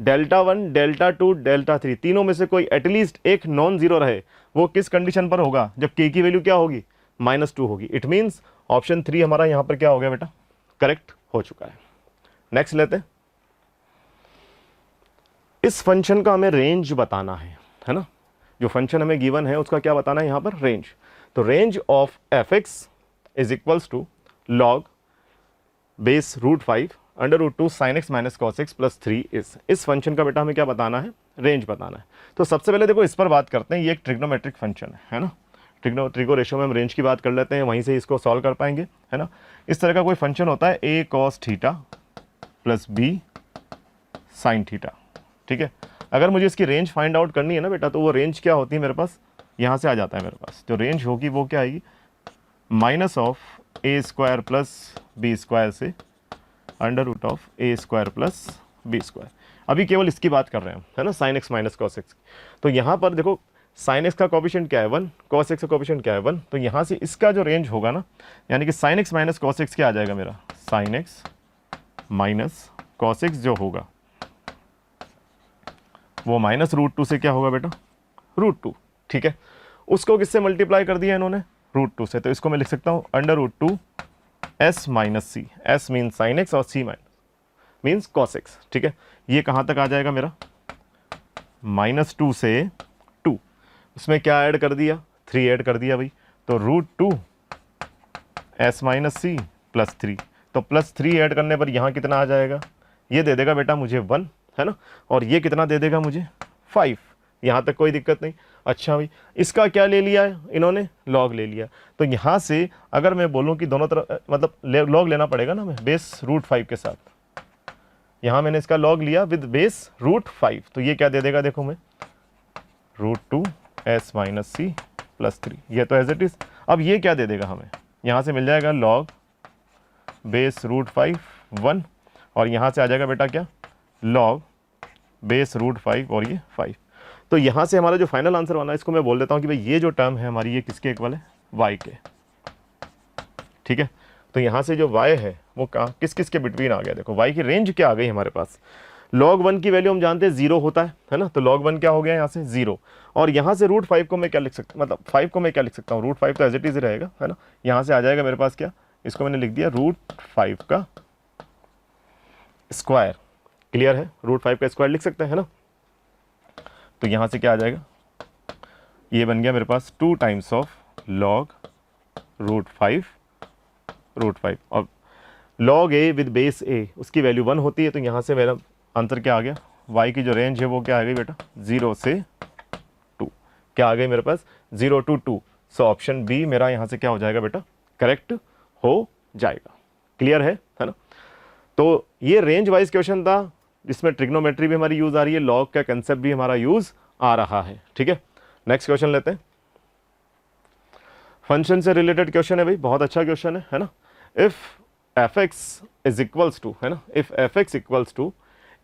डेल्टा 1, डेल्टा 2, डेल्टा 3 तीनों में से कोई एटलीस्ट एक नॉन ज़ीरो रहे। वो किस कंडीशन पर होगा, जब के की वैल्यू क्या होगी, -2 होगी। इट मीन्स ऑप्शन 3 हमारा यहाँ पर क्या हो गया बेटा, करेक्ट हो चुका है। नेक्स्ट लेते हैं, इस फंक्शन का हमें रेंज बताना है ना, जो फंक्शन हमें गिवन है उसका क्या बताना है यहाँ पर, रेंज। तो range of f(x) is equals to log base √5 √2 sin x minus cos x plus 3 इस फंक्शन का बेटा हमें क्या बताना है, रेंज बताना है। तो सबसे पहले देखो इस पर बात करते हैं, ये एक ट्रिग्नोमेट्रिक फंक्शन है ना, ट्रिगो रेशियो में हम रेंज की बात कर लेते हैं, वहीं से इसको सॉल्व कर पाएंगे, है ना। इस तरह का कोई फंक्शन होता है a cos theta plus b sin theta. ठीक है, अगर मुझे इसकी रेंज फाइंड आउट करनी है ना बेटा, तो वो रेंज क्या होती है मेरे पास, यहाँ से आ जाता है मेरे पास, जो रेंज होगी वो क्या आएगी, -a² प्लस b² से √a² प्लस b²। अभी केवल इसकी बात कर रहे हैं, है ना, sin x minus cos x। तो यहाँ पर देखो sin x का कोफिशिएंट क्या है 1, cos x का कोफिशिएंट क्या है 1, तो यहाँ से इसका जो रेंज होगा ना, यानी कि sin x minus cos x क्या आ जाएगा मेरा, sin x minus cos x जो होगा वो -√2 से क्या होगा बेटा, √2। ठीक है, उसको किससे मल्टीप्लाई कर दिया इन्होंने, √2 से, तो इसको मैं लिख सकता हूँ √2 s minus c, s mean sin x और c मीन्स cos x। ठीक है, ये कहाँ तक आ जाएगा मेरा, -2 से 2, उसमें क्या ऐड कर दिया, 3 ऐड कर दिया भाई, तो √2 s माइनस c प्लस 3, तो +3 ऐड करने पर यहाँ कितना आ जाएगा, ये दे देगा बेटा मुझे 1, है ना, और ये कितना दे देगा मुझे 5, यहाँ तक कोई दिक्कत नहीं। अच्छा भाई, इसका क्या ले लिया है इन्होंने, लॉग ले लिया। तो यहाँ से अगर मैं बोलूँ कि दोनों तरफ मतलब लॉग लेना पड़ेगा ना, मैं बेस रूट 5 के साथ, यहाँ मैंने इसका लॉग लिया विद बेस रूट 5, तो ये क्या दे देगा देखो मैं, root 2 s minus c plus 3, ये तो एज इट इज। अब ये क्या दे देगा हमें, यहाँ से मिल जाएगा लॉग बेस रूट 5 1, और यहाँ से आ जाएगा बेटा क्या, लॉग बेस रूट 5 और ये 5। तो यहाँ से हमारा जो फाइनल आंसर बना, इसको मैं बोल देता हूँ कि भाई ये जो टर्म है हमारी, ये किसके इक्वल है, y के। ठीक है, तो यहाँ से जो y है वो कहाँ किस किस के बिटवीन आ गया, देखो y की रेंज क्या आ गई हमारे पास। log 1 की वैल्यू हम जानते हैं 0 होता है ना, तो log 1 क्या हो गया यहाँ से 0, और यहाँ से रूट 5 को मैं क्या लिख सकता, मतलब 5 को मैं क्या लिख सकता हूँ, रूट 5 तो एज इट इज रहेगा, है ना। यहाँ से आ जाएगा मेरे पास क्या, इसको मैंने लिख दिया रूट 5 का स्क्वायर। क्लियर है, रूट 5 का स्क्वायर लिख सकते हैं ना। तो यहाँ से क्या आ जाएगा, ये बन गया मेरे पास 2 टाइम्स ऑफ लॉग रूट 5 और लॉग ए विद बेस ए, उसकी वैल्यू 1 होती है, तो यहाँ से मेरा आंसर क्या आ गया, y की जो रेंज है वो क्या आ गई बेटा 0 से 2, क्या आ गई मेरे पास 0 to 2। सो ऑप्शन बी मेरा यहाँ से क्या हो जाएगा बेटा, करेक्ट हो जाएगा। क्लियर है ना। तो ये रेंज वाइज क्वेश्चन था, जिसमें ट्रिग्नोमेट्री भी हमारी यूज आ रही है, लॉग का कंसेप्ट भी हमारा यूज आ रहा है। ठीक है, नेक्स्ट क्वेश्चन लेते हैं। फंक्शन से रिलेटेड क्वेश्चन है भाई, बहुत अच्छा क्वेश्चन है ना। If f x is equals to, है ना, if f x equals to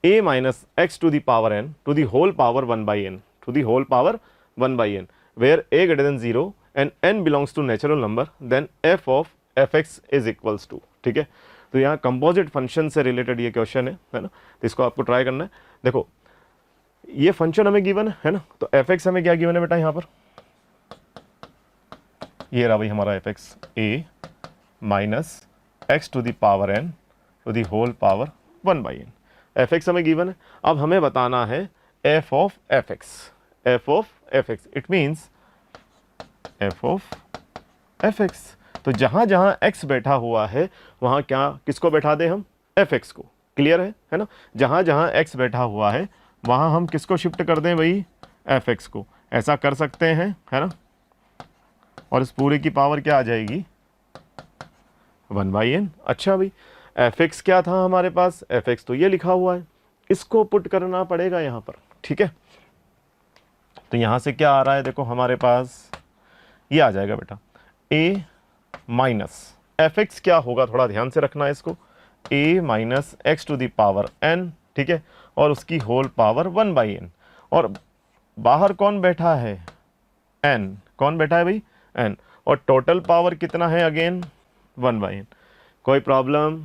a minus x to the power n to the whole power 1/n to the whole power 1/n where a greater than 0 and n belongs to natural number, then f of fx is equals to। ठीक है, तो यहाँ कंपोजिट फंक्शन से रिलेटेड ये क्वेश्चन है ना, तो इसको आपको ट्राई करना है। देखो ये फंक्शन हमें गिवन है ना, तो एफ एक्स हमें क्या गिवन है बेटा, यहाँ पर ये रहा भाई हमारा f x, a minus x to the power n to the whole power 1/n, f x हमें गिवन है। अब हमें बताना है f of f x, f of f x, it means f of f x. तो जहां जहां x बैठा हुआ है वहां क्या किसको बैठा दे हम, एफ एक्स को। क्लियर है ना, जहां जहां x बैठा हुआ है वहां हम किसको शिफ्ट कर दें भाई, एफ एक्स को। ऐसा कर सकते हैं, है ना, और इस पूरे की पावर क्या आ जाएगी 1/n। अच्छा भाई, एफ एक्स क्या था हमारे पास, एफ एक्स तो ये लिखा हुआ है, इसको पुट करना पड़ेगा यहाँ पर। ठीक है, तो यहाँ से क्या आ रहा है देखो हमारे पास, ये आ जाएगा बेटा a माइनस एफ एक्स क्या होगा, थोड़ा ध्यान से रखना है इसको, a minus x to the power n, ठीक है, और उसकी होल पावर 1/n, और बाहर कौन बैठा है, n, कौन बैठा है भाई, n, और टोटल पावर कितना है अगेन 1/n। कोई प्रॉब्लम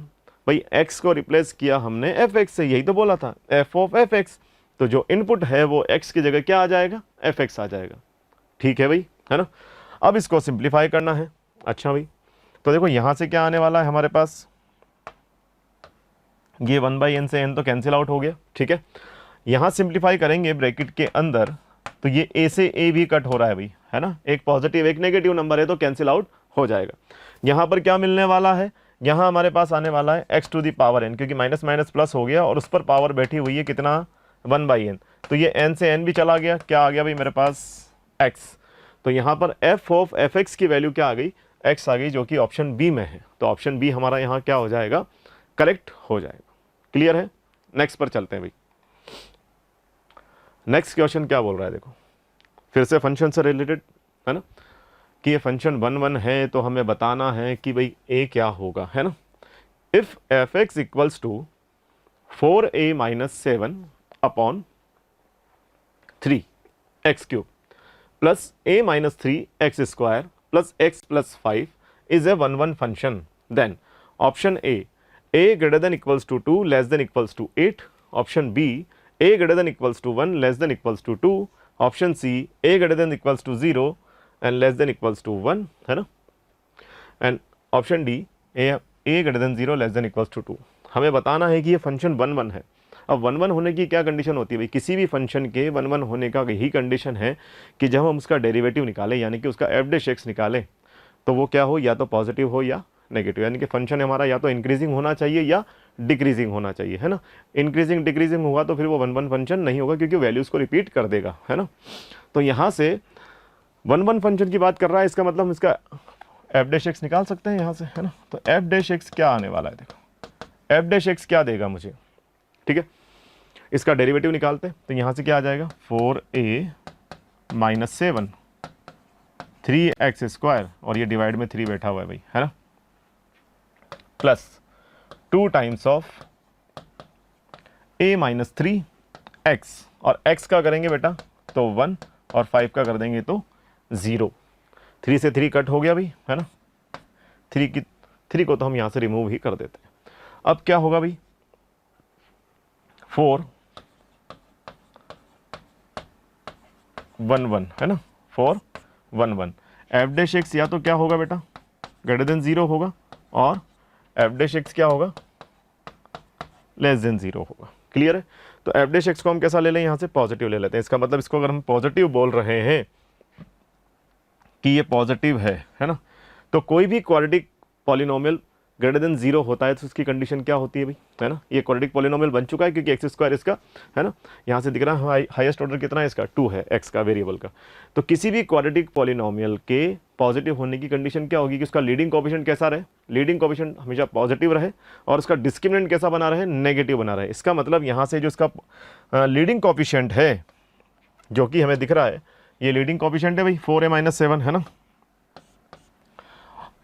भाई, x को रिप्लेस किया हमने एफ एक्स से, यही तो बोला था एफ ऑफ एफ एक्स, तो जो इनपुट है वो x की जगह क्या आ जाएगा, एफ एक्स आ जाएगा। ठीक है भाई, है ना। अब इसको सिंप्लीफाई करना है। अच्छा भाई, तो देखो यहाँ से क्या आने वाला है हमारे पास, ये 1/n से n तो कैंसिल आउट हो गया। ठीक है, यहाँ सिंप्लीफाई करेंगे ब्रैकेट के अंदर, तो ये a से a भी कट हो रहा है भाई, है ना, एक पॉजिटिव एक नेगेटिव नंबर है तो कैंसिल आउट हो जाएगा। यहाँ पर क्या मिलने वाला है, यहाँ हमारे पास आने वाला है x to the power n, क्योंकि माइनस माइनस प्लस हो गया और उस पर पावर बैठी हुई है कितना 1/n, तो ये n से n भी चला गया, क्या आ गया भाई मेरे पास x। तो यहाँ पर f ऑफ एफ एक्स की वैल्यू क्या आ गई, x आ गई, जो कि ऑप्शन बी में है। तो ऑप्शन बी हमारा यहाँ क्या हो जाएगा, करेक्ट हो जाएगा। क्लियर है, नेक्स्ट पर चलते हैं भाई। नेक्स्ट क्वेश्चन क्या बोल रहा है देखो, फिर से फंक्शन से रिलेटेड है ना, कि ये फंक्शन 1 है, तो हमें बताना है कि भाई a क्या होगा, है ना। If f x equals to 4a minus 7 upon 3 x cube plus a minus 3 x square plus x plus 5 is a 1 function, then option a greater than equals to 2 less than equals to 8, option b a greater than equals to 1 less than equals to 2, option c a greater than equals to 0 and less than equals to 1, है ना, and option d a greater than 0 less than equals to 2। हमें बताना है कि ये फंक्शन 1 है। अब 1 होने की क्या कंडीशन होती है भाई, किसी भी फंक्शन के 1 होने का यही कंडीशन है कि जब हम उसका डेरिवेटिव निकालें, यानी कि उसका एफ डैश एक्स निकालें, तो वो क्या हो, या तो पॉजिटिव हो या नेगेटिव, यानी कि फंक्शन हमारा या तो इंक्रीजिंग होना चाहिए या डिक्रीजिंग होना चाहिए, है ना। इंक्रीजिंग डिक्रीजिंग हुआ तो फिर वो 1 1 फंक्शन नहीं होगा, क्योंकि वैल्यूज़ को रिपीट कर देगा, है ना। तो यहाँ से 1 1 फंक्शन की बात कर रहा है, इसका मतलब इसका एफ डैश एक्स निकाल सकते हैं यहाँ से, है ना। तो एफ डैश एक्स क्या आने वाला है, देखो एफ डैश एक्स क्या देगा मुझे, ठीक है। इसका डेरिवेटिव निकालते हैं, तो यहाँ से क्या आ जाएगा 4a - 7 3x², और ये डिवाइड में 3 बैठा हुआ है भाई, है ना, plus 2 times of a - 3x, और x का करेंगे बेटा तो 1, और 5 का कर देंगे तो 0। 3 से 3 कट हो गया भाई, है ना। 3 को तो हम यहाँ से रिमूव ही कर देते हैं। अब क्या होगा भाई 4 1 1, है ना, 4 1 1। एफ डैश एक्स या तो क्या होगा बेटा ग्रेटर देन 0 होगा, और एफ डैश एक्स क्या होगा लेस देन 0 होगा। क्लियर है। तो एफ डैश एक्स को हम कैसा ले लें, यहाँ से पॉजिटिव ले लेते हैं। इसका मतलब इसको अगर हम पॉजिटिव बोल रहे हैं कि ये पॉजिटिव है ना, तो कोई भी क्वाड्रेटिक पॉलिनोमियल ग्रेटर देन 0 होता है तो उसकी कंडीशन क्या होती है भाई, है ना। ये क्वाड्रेटिक पॉलिनोमियल बन चुका है क्योंकि x² इसका, है ना, यहाँ से दिख रहा है हाईएस्ट ऑर्डर कितना है इसका 2 है, x का वेरिएबल का। तो किसी भी क्वाड्रेटिक पॉलिनोमियल के पॉजिटिव होने की कंडीशन क्या होगी कि उसका लीडिंग कोएफिशिएंट कैसा रहे, लीडिंग कोएफिशिएंट हमेशा पॉजिटिव रहे, और उसका डिस्क्रिमिनेंट कैसा बना रहे, नेगेटिव बना रहे। इसका मतलब यहाँ से जो इसका लीडिंग कोएफिशिएंट है जो कि हमें दिख रहा है, ये लीडिंग कोएफिशिएंट है भाई 4a - 7, है ना,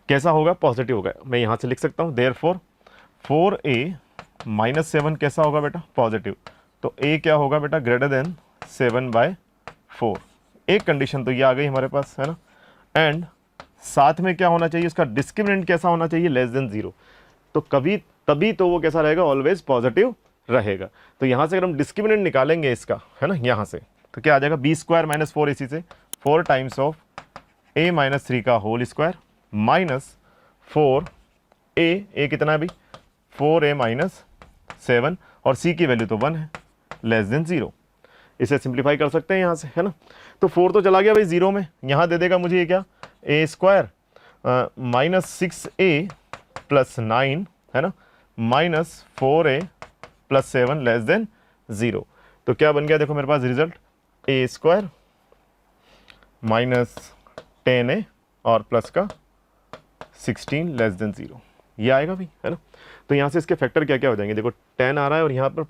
कैसा होगा पॉजिटिव होगा। मैं यहाँ से लिख सकता हूँ देयरफॉर 4a - 7 कैसा होगा बेटा पॉजिटिव। तो a क्या होगा बेटा ग्रेटर देन 7/4। एक कंडीशन तो ये आ गई हमारे पास, है ना। एंड साथ में क्या होना चाहिए, उसका डिस्क्रिमिनेंट कैसा होना चाहिए, लेस देन 0। तो कभी तभी तो वो कैसा रहेगा, ऑलवेज पॉजिटिव रहेगा। तो यहाँ से अगर हम डिस्क्रिमिनेंट निकालेंगे इसका, है ना, यहाँ से तो क्या आ जाएगा b² - 4 इसी से 4 टाइम्स ऑफ a - 3 का होल स्क्वायर माइनस 4a कितना है भाई 4a - 7, और c की वैल्यू तो 1 है, लेस देन 0। इसे सिंप्लीफाई कर सकते हैं यहाँ से, है ना। तो 4 तो चला गया भाई 0 में, यहाँ दे देगा मुझे ये क्या a² -6a + 9, है ना, -4a + 7 लेस देन 0। तो क्या बन गया देखो मेरे पास रिजल्ट a² -10a और प्लस का 16 लेस देन 0, ये आएगा भी, है ना। तो यहाँ से इसके फैक्टर क्या क्या हो जाएंगे, देखो 10 आ रहा है और यहाँ पर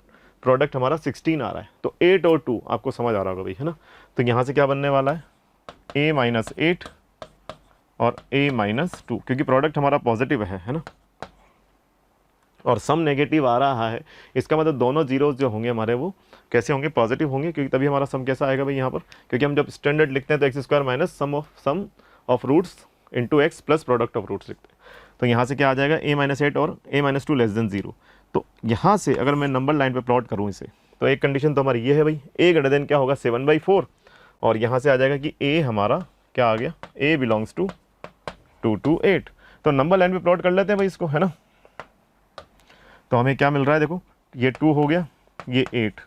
प्रोडक्ट हमारा 16 आ रहा है, तो 8 और 2 आपको समझ आ रहा होगा भाई, है ना। तो यहाँ से क्या बनने वाला है a - 8 और a - 2, क्योंकि प्रोडक्ट हमारा पॉजिटिव है ना, और सम नेगेटिव आ रहा है, इसका मतलब दोनों जीरोज जो होंगे हमारे वो कैसे होंगे, पॉजिटिव होंगे, क्योंकि तभी हमारा सम कैसा आएगा भाई यहाँ पर, क्योंकि हम जब स्टैंडर्ड लिखते हैं तो x² minus sum of roots into x plus product of roots लिखते हैं। तो यहाँ से क्या आ जाएगा a - 8 और a - 2 लेस देन 0। तो यहाँ से अगर मैं नंबर लाइन पे प्लॉट करूँ इसे, तो एक कंडीशन तो हमारी ये है भाई a ग्रेटर देन क्या होगा 7/4, और यहाँ से आ जाएगा कि a हमारा क्या आ गया a बिलोंग्स टू 2 to 8। तो नंबर लाइन पे प्लॉट कर लेते हैं भाई इसको, है ना। तो हमें क्या मिल रहा है देखो, ये 2 हो गया, ये 8।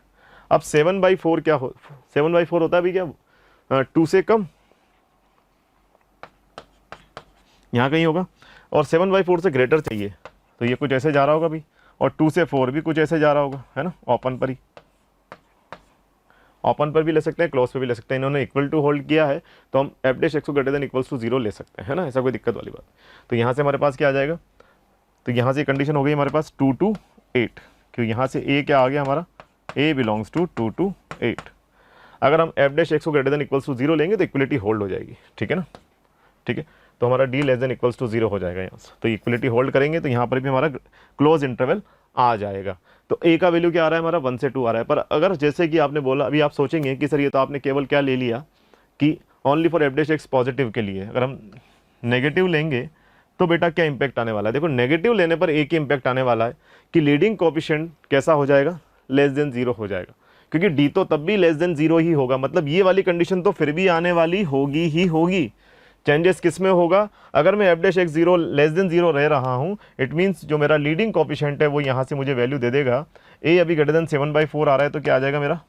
अब 7/4 क्या हो, 7/4 होता है भी क्या 2 से कम, यहाँ कहीं होगा, और 7/4 से ग्रेटर चाहिए, तो ये कुछ ऐसे जा रहा होगा भी, और 2 से 4 भी कुछ ऐसे जा रहा होगा, है ना। ओपन पर ही, ओपन पर भी ले सकते हैं, क्लोज पे भी ले सकते हैं। इन्होंने इक्वल टू होल्ड किया है तो हम f डैश x को ग्रेटर देन इक्वल्स टू 0 ले सकते हैं, है ना, ऐसा कोई दिक्कत वाली बात। तो यहाँ से हमारे पास क्या आ जाएगा, तो यहाँ से कंडीशन हो गई हमारे पास 2 to 8, क्योंकि यहाँ से a क्या आ गया हमारा a बिलोंग्स टू 2 to 8। अगर हम f डैश x को ग्रेटर देन इक्वल्स टू 0 लेंगे तो इक्वलिटी होल्ड हो जाएगी, ठीक है ना, ठीक है। तो हमारा d less than equals to 0 हो जाएगा यहाँ से, तो इक्वलिटी होल्ड करेंगे तो यहाँ पर भी हमारा क्लोज इंटरवल आ जाएगा। तो a का वैल्यू क्या आ रहा है हमारा 1 से 2 आ रहा है। पर अगर जैसे कि आपने बोला, अभी आप सोचेंगे कि सर ये तो आपने केवल क्या ले लिया कि only for f dash x positive के लिए, अगर हम नेगेटिव लेंगे तो बेटा क्या इंपैक्ट आने वाला है। देखो नेगेटिव लेने पर एक ही इंपैक्ट आने वाला है कि लीडिंग कोएफिशिएंट कैसा हो जाएगा, लेस देन 0 हो जाएगा, क्योंकि d तो तब भी लेस देन 0 ही होगा, मतलब ये वाली कंडीशन तो फिर भी आने वाली होगी ही होगी। चेंजेस किस में होगा, अगर मैं f dash x 0 less then 0 रह रहा हूँ, इट मीन्स जो मेरा लीडिंग कोएफिशिएंट है वो यहाँ से मुझे वैल्यू दे देगा। a अभी ग्रेटर देन 7/4 आ रहा है, तो क्या आ जाएगा मेरा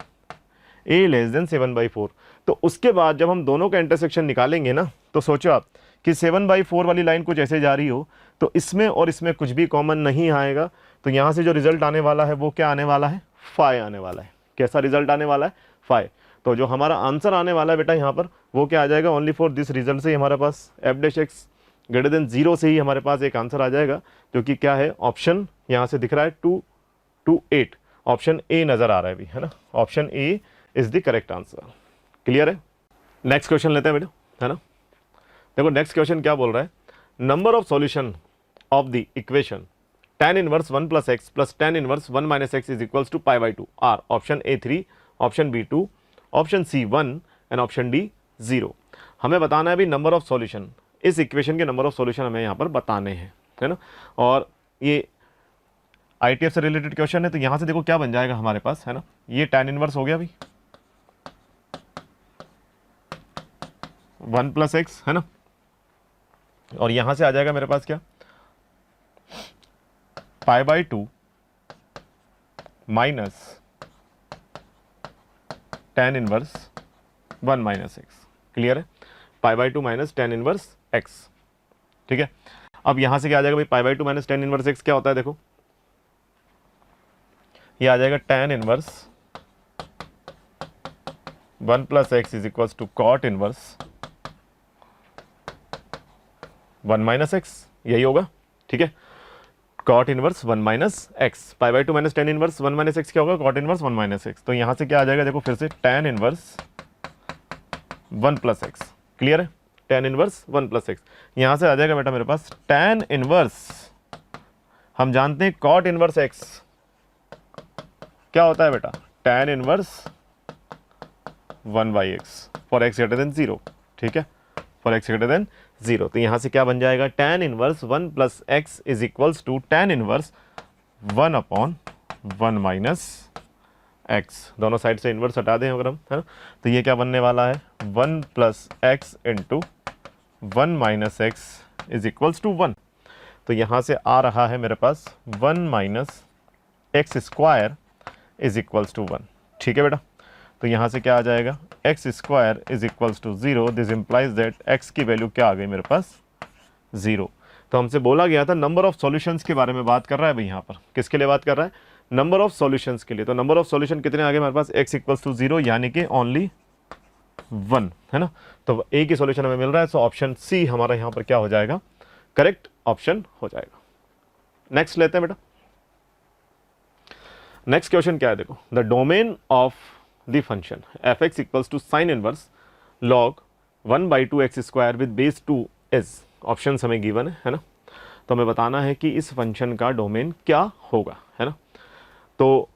a लेस देन 7/4। तो उसके बाद जब हम दोनों का इंटरसेक्शन निकालेंगे ना, तो सोचो आप कि 7/4 वाली लाइन कुछ ऐसे जा रही हो, तो इसमें और इसमें कुछ भी कॉमन नहीं आएगा, तो यहाँ से जो रिजल्ट आने वाला है वो क्या आने वाला है, 5 आने वाला है। कैसा रिजल्ट आने वाला है, 5। तो जो हमारा आंसर आने वाला है बेटा यहाँ पर वो क्या आ जाएगा, ओनली फॉर दिस रिजल्ट से ही हमारे पास f dash x greater than 0 से ही हमारे पास एक आंसर आ जाएगा, जो कि क्या है, ऑप्शन यहाँ से दिख रहा है 2 to 8, ऑप्शन ए नजर आ रहा है अभी, है ना। Option A is the correct answer. Clear है। नेक्स्ट क्वेश्चन लेते हैं बेटा, है ना। देखो नेक्स्ट क्वेश्चन क्या बोल रहा है, number of solution of the equation tan inverse 1 plus x plus tan inverse 1 minus x is equals to pi by 2 are option a 3, option b 2, option c 1 and option D 0। हमें बताना है भी नंबर ऑफ सॉल्यूशन, इस इक्वेशन के नंबर ऑफ सॉल्यूशन हमें यहाँ पर बताने हैं, है ना। और ये ITF से रिलेटेड क्वेश्चन है, तो यहाँ से देखो क्या बन जाएगा हमारे पास, है ना। ये tan इनवर्स हो गया अभी 1 प्लस एक्स, है ना। और यहाँ से आ जाएगा मेरे पास क्या, pi by 2 minus tan inverse 1 minus x. Clear है। Pi by 2 minus tan inverse x. ठीक है। अब यहाँ से क्या आ जाएगा भाई, pi by 2 minus tan inverse x क्या होता है, देखो ये आ जाएगा tan inverse 1 plus x is equals to cot inverse 1 minus x, यही होगा। ठीक है। Cot inverse 1 minus x, pi by 2 minus tan inverse 1 minus x क्या होगा, कॉट इनवर्स 1 माइनस एक्स। तो यहाँ से क्या आ जाएगा, देखो फिर से tan inverse 1 plus x. Clear है। tan इनवर्स 1 प्लस एक्स, यहाँ से आ जाएगा बेटा मेरे पास tan इनवर्स, हम जानते हैं कॉट इनवर्स एक्स क्या होता है बेटा, tan inverse 1 by x for x greater than 0। ठीक है, फॉर एक्स ग्रेटर देन 0। तो यहाँ से क्या बन जाएगा, tan inverse 1 plus x is equals to tan inverse 1 upon 1 minus x. दोनों साइड से इनवर्स हटा दें अगर हम, है ना। तो ये क्या बनने वाला है, 1 plus x into 1 minus x is equals to 1। तो यहाँ से आ रहा है मेरे पास 1 minus x square is equals to 1। ठीक है बेटा। तो यहाँ से क्या आ जाएगा, x square is equals to 0। This implies that x की वैल्यू क्या आ गई मेरे पास, 0। तो हमसे बोला गया था नंबर ऑफ सॉल्यूशंस के बारे में बात कर रहा है भाई, यहाँ पर किसके लिए बात कर रहा है, नंबर ऑफ सॉल्यूशंस के लिए। तो नंबर ऑफ सॉल्यूशन कितने आ गए हमारे पास, एक्स इक्वल्स टू 0 यानी कि ओनली 1, है ना। तो ए की सॉल्यूशन हमें मिल रहा है, सो ऑप्शन सी हमारा यहाँ पर क्या हो जाएगा, करेक्ट ऑप्शन हो जाएगा। नेक्स्ट लेते हैं बेटा। नेक्स्ट क्वेश्चन क्या है, देखो the domain of the function f x equals to sine inverse log 1 by 2 x square with base 2 is, option हमें गिवन है ना। तो हमें बताना है कि इस फंक्शन का डोमेन क्या होगा, है ना। तो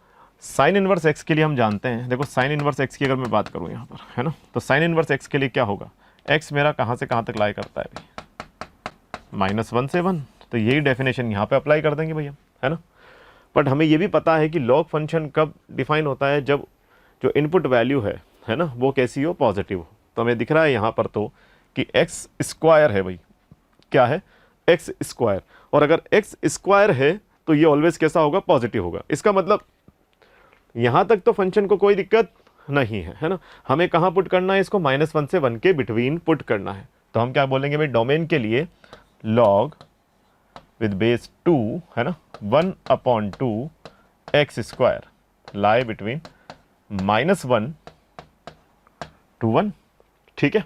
साइन इनवर्स एक्स के लिए हम जानते हैं, देखो साइन इनवर्स एक्स की अगर मैं बात करूं यहाँ पर, है ना, तो साइन इनवर्स एक्स के लिए क्या होगा, एक्स मेरा कहाँ से कहाँ तक लाई करता है भाई, -1 से 1। तो यही डेफिनेशन यहाँ पे अप्लाई कर देंगे भैया, है ना। बट हमें ये भी पता है कि लॉग फंक्शन कब डिफाइन होता है, जब जो इनपुट वैल्यू है ना, वो कैसी हो, पॉजिटिव हो। तो हमें दिख रहा है यहाँ पर तो कि एक्स स्क्वायर है भाई, क्या है, एक्स स्क्वायर। और अगर एक्स स्क्वायर है तो ये ऑलवेज कैसा होगा, पॉजिटिव होगा। इसका मतलब यहाँ तक तो फंक्शन को कोई दिक्कत नहीं है ना। हमें कहाँ पुट करना है इसको, -1 से 1 के बिटवीन पुट करना है। तो हम क्या बोलेंगे भाई, डोमेन के लिए लॉग विद बेस 2, है ना, 1/2 x square lie between -1 to 1। ठीक है,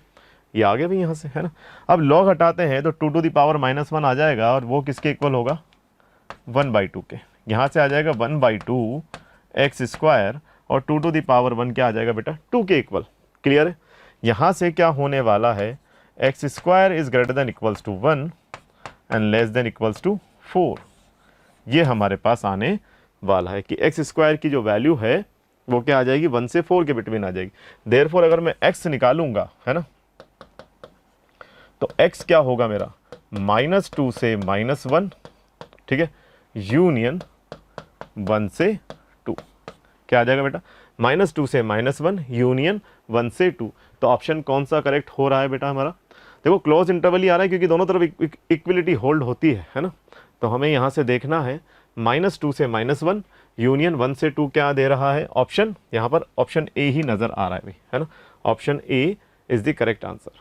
ये आ गया भाई यहाँ से, है ना। अब लॉग हटाते हैं तो 2 to the power -1 आ जाएगा, और वो किसके इक्वल होगा, 1/2 के। यहाँ से आ जाएगा 1/2 एक्स स्क्वायर, और 2 to the power 1 क्या आ जाएगा बेटा, 2 के इक्वल। क्लियर है। यहाँ से क्या होने वाला है, x square is greater than equals to 1 and less than equals to 4। ये हमारे पास आने वाला है कि एक्स स्क्वायर की जो वैल्यू है वो क्या आ जाएगी, 1 से 4 के बिटवीन आ जाएगी। देयरफॉर अगर मैं x निकालूंगा, है ना, तो x क्या होगा मेरा, -2 से -1, ठीक है, यूनियन 1 से 2। क्या आ जाएगा बेटा, -2 से -1 यूनियन 1 से 2। तो ऑप्शन कौन सा करेक्ट हो रहा है बेटा हमारा, देखो क्लोज इंटरवल ही आ रहा है क्योंकि दोनों तरफ इक्वलिटी होल्ड होती है ना। तो हमें यहाँ से देखना है -2 से -1 यूनियन 1 से 2 क्या दे रहा है ऑप्शन, यहाँ पर ऑप्शन ए ही नज़र आ रहा है भाई, है ना। Option A is the correct answer.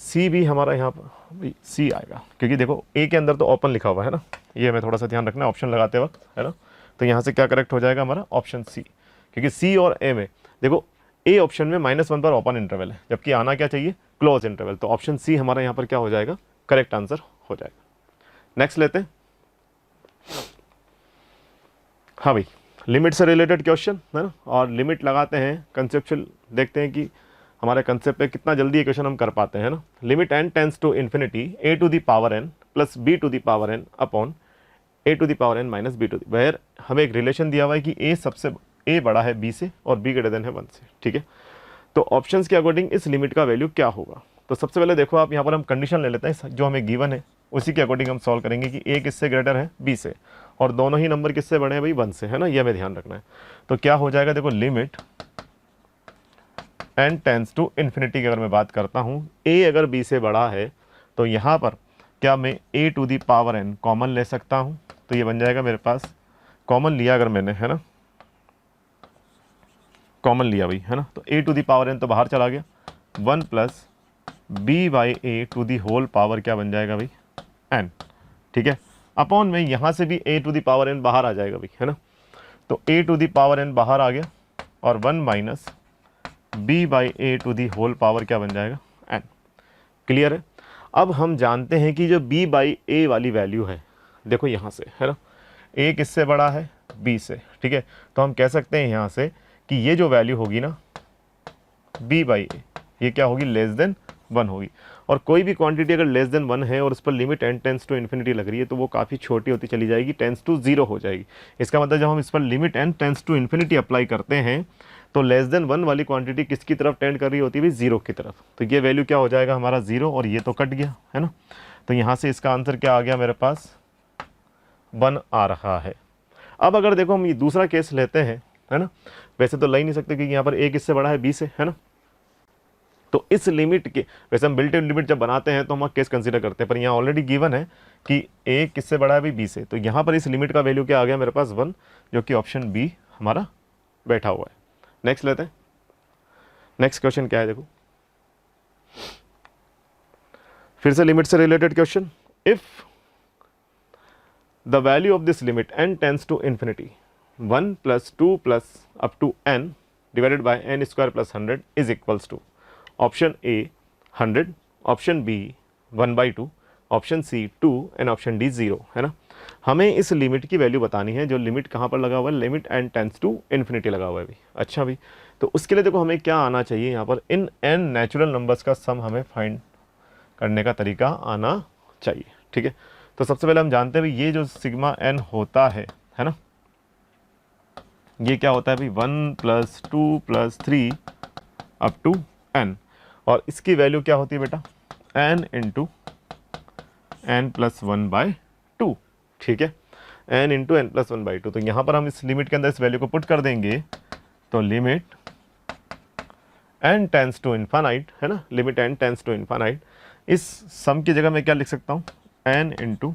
C भी हमारा यहाँ पर सी आएगा, क्योंकि देखो ए के अंदर तो ओपन लिखा हुआ है ना, ये हमें थोड़ा सा ध्यान रखना है ऑप्शन लगाते वक्त, है ना। तो यहाँ से क्या करेक्ट हो जाएगा हमारा ऑप्शन सी, क्योंकि सी और ए में देखो ए ऑप्शन में -1 पर ओपन इंटरवल है, जबकि आना क्या चाहिए क्लोज इंटरवल, तो ऑप्शन सी हमारा यहाँ पर क्या हो जाएगा करेक्ट आंसर हो जाएगा। नेक्स्ट लेते हैं, हाँ भाई लिमिट से रिलेटेड क्वेश्चन है ना, और लिमिट लगाते हैं कंसेप्चुअल, देखते हैं कि हमारे कंसेप्ट पे कितना जल्दी ये क्वेश्चन हम कर पाते हैं ना। Limit n tends to infinity a to the power n plus b to the power n upon a to the power n minus b to the, where हमें एक रिलेशन दिया हुआ है कि a बड़ा है b से और b ग्रेटर देन है 1 से, ठीक है। तो ऑप्शंस के अकॉर्डिंग इस लिमिट का वैल्यू क्या होगा, तो सबसे पहले देखो आप यहाँ पर हम कंडीशन ले लेते हैं जो हमें गिवन है, उसी के अकॉर्डिंग हम सॉल्व करेंगे कि a किससे ग्रेटर है b से, और दोनों ही नंबर किससे बड़े हैं भाई 1 से, है ना, ये हमें ध्यान रखना है। तो क्या हो जाएगा देखो limit n tends to infinity की अगर मैं बात करता हूँ, a अगर b से बड़ा है तो यहाँ पर क्या मैं a to the power n common ले सकता हूँ, तो ये बन जाएगा मेरे पास, कॉमन लिया अगर मैंने, है ना, कॉमन लिया भाई, है ना, तो a to the power n तो बाहर चला गया, 1 plus b by a to the whole power क्या बन जाएगा भाई n, ठीक है, अपॉन में यहाँ से भी a to the power n बाहर आ जाएगा भाई, है ना, तो a to the power n बाहर आ गया और 1 minus b by a to the whole power क्या बन जाएगा n, क्लियर है। अब हम जानते हैं कि जो b बाई ए वाली वैल्यू है, देखो यहाँ से, है ना, a किससे बड़ा है b से, ठीक है, तो हम कह सकते हैं यहाँ से कि ये जो वैल्यू होगी ना b बाई ए, ये क्या होगी लेस देन 1 होगी, और कोई भी क्वांटिटी अगर लेस देन 1 है और उस पर limit n tends to infinity लग रही है तो वो काफ़ी छोटी होती चली जाएगी, टेंस टू 0 हो जाएगी। इसका मतलब जब हम इस पर limit n tends to infinity apply करते हैं तो लेस देन 1 वाली क्वांटिटी किसकी तरफ टेंड कर रही होती है, 0 की तरफ, तो ये वैल्यू क्या हो जाएगा हमारा 0, और ये तो कट गया, है ना, तो यहाँ से इसका आंसर क्या आ गया मेरे पास 1 आ रहा है। अब अगर देखो हम ये दूसरा केस लेते हैं, है ना, वैसे तो ले ही नहीं सकते क्योंकि यहाँ पर a किससे बड़ा है b से, है ना, तो इस लिमिट के, वैसे हम बिल्ट इन लिमिट जब बनाते हैं तो हम केस कंसीडर करते हैं, पर यहाँ ऑलरेडी गिवन है कि a किससे बड़ा है भाई b से, तो यहाँ पर इस लिमिट का वैल्यू क्या आ गया मेरे पास 1, जो कि ऑप्शन बी हमारा बैठा हुआ है। नेक्स्ट लेते हैं, नेक्स्ट क्वेश्चन क्या है देखो, फिर से लिमिट से related question, if the value of this limit n tends to infinity 1 plus 2 plus up to n divided by n square plus 100 is equals to option A 100, option B 1/2, option C 2 and option D 0, है ना। हमें इस लिमिट की वैल्यू बतानी है, जो लिमिट कहाँ पर लगा हुआ है, limit n tends to infinity लगा हुआ है भाई। अच्छा भाई, तो उसके लिए देखो हमें क्या आना चाहिए, यहाँ पर इन n नेचुरल नंबर्स का सम हमें फाइंड करने का तरीका आना चाहिए, ठीक है। तो सबसे पहले हम जानते हैं भाई ये जो सिग्मा n होता है ना, ये क्या होता है भाई 1 plus 2 plus 3 up to n, और इसकी वैल्यू क्या होती है बेटा n इंटू n प्लस 1/2, ठीक है, n इंटू n प्लस 1/2। तो यहाँ पर हम इस लिमिट के अंदर इस वैल्यू को पुट कर देंगे, तो limit n tends to infinite, है ना, limit n tends to infinite, इस सम की जगह मैं क्या लिख सकता हूँ n इंटू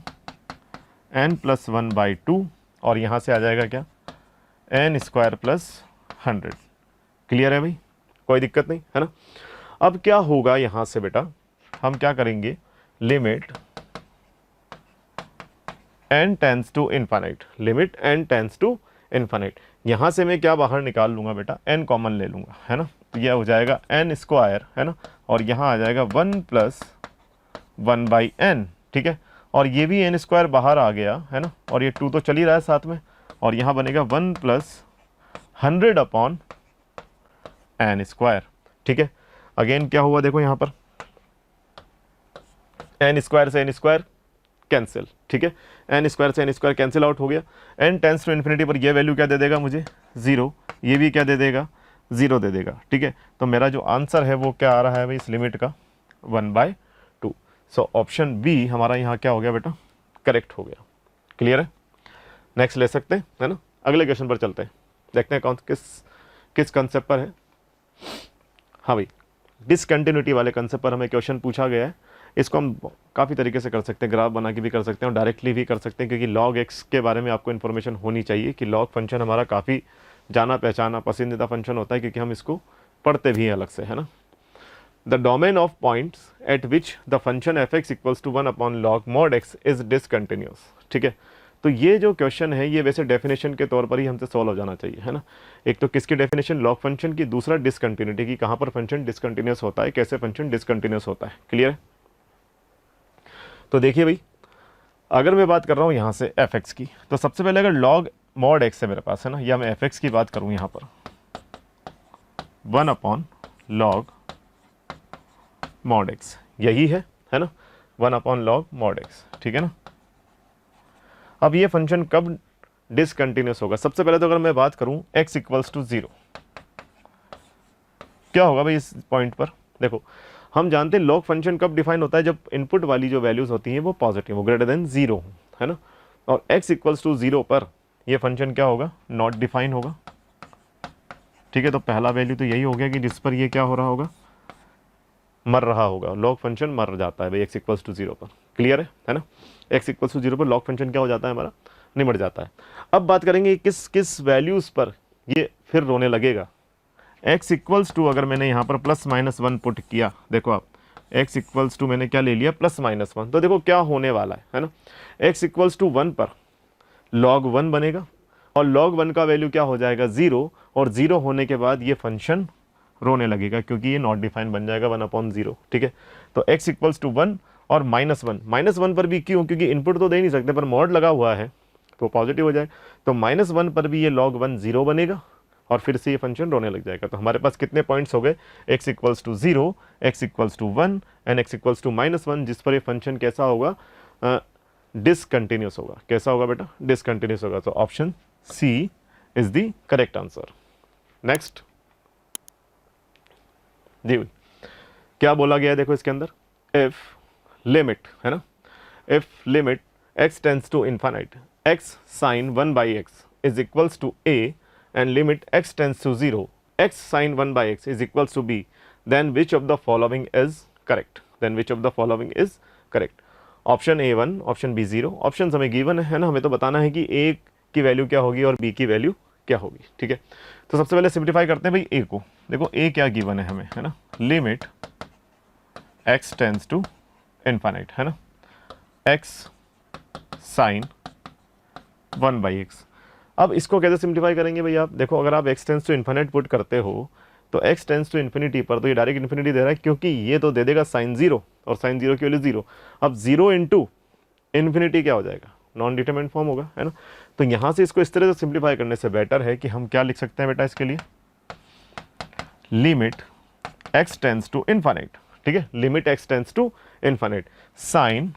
n प्लस 1/2, और यहाँ से आ जाएगा क्या n स्क्वायर प्लस 100। क्लियर है भाई, कोई दिक्कत नहीं, है ना। अब क्या होगा यहाँ से बेटा, हम क्या करेंगे, limit n tends to infinite, limit n tends to infinite, यहाँ से मैं क्या बाहर निकाल लूँगा बेटा, n कॉमन ले लूँगा, है ना, तो यह हो जाएगा n स्क्वायर, है ना, और यहाँ आ जाएगा 1 प्लस 1/n, ठीक है, और ये भी n स्क्वायर बाहर आ गया, है ना, और ये 2 तो चल ही रहा है साथ में, और यहाँ बनेगा 1 प्लस 100 अपॉन n स्क्वायर, ठीक है। अगेन क्या हुआ देखो यहाँ पर n स्क्वायर से n स्क्वायर कैंसिल, ठीक है, n स्क्वायर से n स्क्वायर कैंसिल आउट हो गया, n टेंस टू इन्फिनिटी पर ये वैल्यू क्या दे देगा मुझे 0, ये भी क्या दे देगा 0 दे देगा, ठीक है। तो मेरा जो आंसर है वो क्या आ रहा है भाई इस लिमिट का 1/2। सो ऑप्शन बी हमारा यहाँ क्या हो गया बेटा करेक्ट हो गया। क्लियर है, नेक्स्ट ले सकते हैं, है ना। अगले क्वेश्चन पर चलते हैं, देखते हैं कौन किस कंसेप्ट पर है। हाँ भाई, डिसकंटिन्यूटी वाले कंसेप्ट पर हमें क्वेश्चन पूछा गया है। इसको हम काफ़ी तरीके से कर सकते हैं, ग्राफ बना के भी कर सकते हैं और डायरेक्टली भी कर सकते हैं, क्योंकि log x के बारे में आपको इन्फॉर्मेशन होनी चाहिए कि log फंक्शन हमारा काफ़ी जाना पहचाना पसंदीदा फंक्शन होता है, क्योंकि हम इसको पढ़ते भी हैं अलग से, है ना। The domain of points at which the function f x equals to 1 upon log mod x is discontinuous. ठीक है, तो ये जो क्वेश्चन है ये वैसे डेफिनेशन के तौर पर ही हमसे सॉल्व हो जाना चाहिए, है ना। एक तो किसकी डेफिनेशन, लॉग फंक्शन की, दूसरा डिसकंटिन्यूटी की, कहाँ पर फंक्शन डिसकंटिन्यूस होता है, कैसे फंक्शन डिसकंटिन्यूस होता है। क्लियर है। तो देखिए भाई, अगर मैं बात कर रहा हूँ यहाँ से एफ एक्स की, तो सबसे पहले अगर लॉग मॉड एक्स है मेरे पास, है ना, या मैं एफ एक्स की बात करूँ यहाँ पर 1 अपॉन लॉग मॉड एक्स, यही है ना, 1 अपॉन लॉग मॉड एक्स। ठीक है ना। अब ये फंक्शन कब डिसकंटिन्यूस होगा? सबसे पहले तो अगर मैं बात करूं x इक्वल्स टू 0, क्या होगा भाई इस पॉइंट पर? देखो, हम जानते हैं लॉग फंक्शन कब डिफाइन होता है, जब इनपुट वाली जो वैल्यूज होती हैं वो पॉजिटिव, वो ग्रेटर देन 0 हो, है ना। और x इक्वल्स टू 0 पर ये फंक्शन क्या होगा? नॉट डिफाइन होगा। ठीक है, तो पहला वैल्यू तो यही हो गया कि जिस पर ये क्या हो रहा होगा, मर रहा होगा, लॉग फंक्शन मर जाता है भाई x इक्वल्स टू 0 पर। क्लियर है ना। x इक्वल्स टू 0 पर लॉग फंक्शन क्या हो जाता है हमारा? निमट जाता है। अब बात करेंगे किस किस वैल्यूज़ पर ये फिर रोने लगेगा। x इक्वल्स टू, अगर मैंने यहाँ पर +-1 पुट किया, देखो आप, x इक्वल्स टू मैंने क्या ले लिया? +-1, तो देखो क्या होने वाला है ना। x इक्वल्स टू 1 पर log 1 बनेगा, और log 1 का वैल्यू क्या हो जाएगा? 0, और 0 होने के बाद ये फंक्शन रोने लगेगा क्योंकि ये नॉट डिफाइन बन जाएगा 1/0। ठीक है, तो x इक्वल्स टू 1 और -1 पर भी क्यों? क्योंकि इनपुट तो दे नहीं सकते, पर मॉड लगा हुआ है तो पॉजिटिव हो जाए, तो -1 पर भी ये log 1 0 बनेगा और फिर से ये फंक्शन रोने लग जाएगा। तो हमारे पास कितने पॉइंट्स हो गए? x equals to 0, x equals to 1 and x equals to -1, जिस पर ये फंक्शन कैसा होगा? डिसकंटिन्यूस होगा। कैसा होगा बेटा? डिसकंटिन्यूस होगा। तो option C is the correct answer. Next, जी क्या बोला गया है देखो इसके अंदर, इफ लिमिट, है ना, if limit x tends to infinite x sin 1/x is equals to a and limit x tends to 0 x sin 1/x is equals to b, then which of the following is correct? Then which of the following is correct? Option A 1, option B 0। Option हमें गिवन है ना, हमें तो बताना है कि a की वैल्यू क्या होगी और b की वैल्यू क्या होगी। ठीक है, तो सबसे पहले सिंप्लीफाई करते हैं भाई a को। देखो a क्या गिवन है हमें, है ना, limit x tends to infinite, है ना, x sin 1/x। अब इसको कैसे सिंप्लीफाई करेंगे भाई आप? देखो, अगर आप x tends to infinite put करते हो तो x टेंड्स टू इन्फिनिटी पर तो ये डायरेक्ट इन्फिनिटी दे रहा है, क्योंकि ये तो दे देगा sin 0 और sin 0 की वैल्यू 0। अब 0 इंटू इन्फिनिटी क्या हो जाएगा? नॉन डिटरमिनेंट फॉर्म होगा, है ना। तो यहाँ से इसको इस तरह से सिंप्लीफाई करने से बेटर है कि हम क्या लिख सकते हैं बेटा इसके लिए? Limit x tends to infinite. ठीक है, limit x tends to infinite sin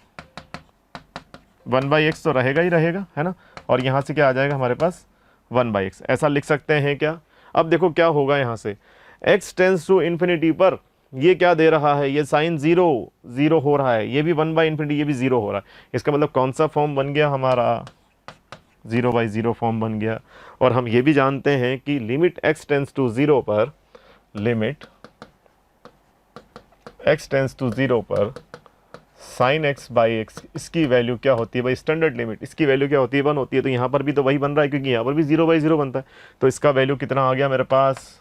1/x तो रहेगा ही रहेगा, है ना, और यहाँ से क्या आ जाएगा हमारे पास? 1/x। ऐसा लिख सकते हैं क्या? अब देखो क्या होगा यहाँ से, x टेंड्स टू इन्फिनिटी पर ये क्या दे रहा है? ये sin 0 0 हो रहा है, ये भी 1/∞, ये भी 0 हो रहा है। इसका मतलब कौन सा फॉर्म बन गया हमारा? 0/0 फॉर्म बन गया। और हम ये भी जानते हैं कि लिमिट x टेंड्स टू 0 पर, लिमिट x टेंड्स टू 0 पर sin x/x, इसकी वैल्यू क्या होती है भाई? स्टैंडर्ड लिमिट, इसकी वैल्यू क्या होती है? 1 होती है। तो यहाँ पर भी तो वही बन रहा है, क्योंकि यहाँ पर भी 0/0 बनता है। तो इसका वैल्यू कितना आ गया मेरे पास?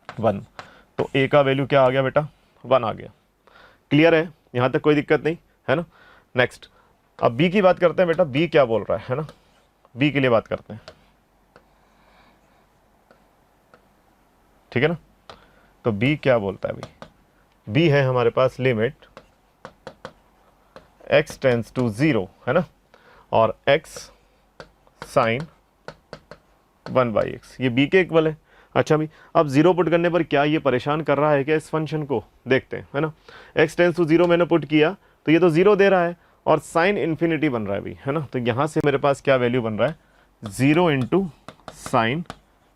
1। तो a का वैल्यू क्या आ गया बेटा? 1 आ गया। क्लियर है, यहाँ तक कोई दिक्कत नहीं, है ना। नेक्स्ट, अब b की बात करते हैं बेटा। b क्या बोल रहा है ना, b के लिए बात करते हैं। ठीक है ना, तो b क्या बोलता है भाई? b है हमारे पास लिमिट x टेंड्स टू 0, है ना, और x sin 1/x, ये b के इक्वल है। अच्छा भाई, अब 0 पुट करने पर क्या ये परेशान कर रहा है क्या इस फंक्शन को? देखते हैं, है ना। x टेंड्स टू 0 मैंने पुट किया तो ये तो 0 दे रहा है, और sin इन्फिनिटी बन रहा है भाई, है ना। तो यहाँ से मेरे पास क्या वैल्यू बन रहा है? 0 इंटू साइन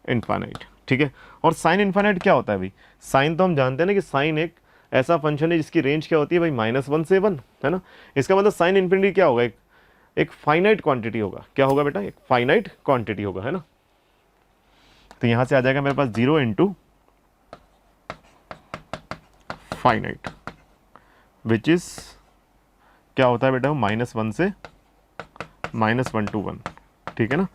इन्फाइनाइट। ठीक है, और साइन इन्फाइनाइट क्या होता है भाई? साइन तो हम जानते हैं ना कि साइन एक ऐसा फंक्शन है जिसकी रेंज क्या होती है भाई? -1 से 1, है ना। इसका मतलब साइन इन्फिनिटी क्या होगा? एक फाइनाइट क्वांटिटी होगा। क्या होगा बेटा? एक फाइनाइट क्वांटिटी होगा, है ना। तो यहां से आ जाएगा मेरे पास 0 इंटू फाइनाइट, विच इज क्या होता है बेटा? -1 से -1 to 1। ठीक है ना,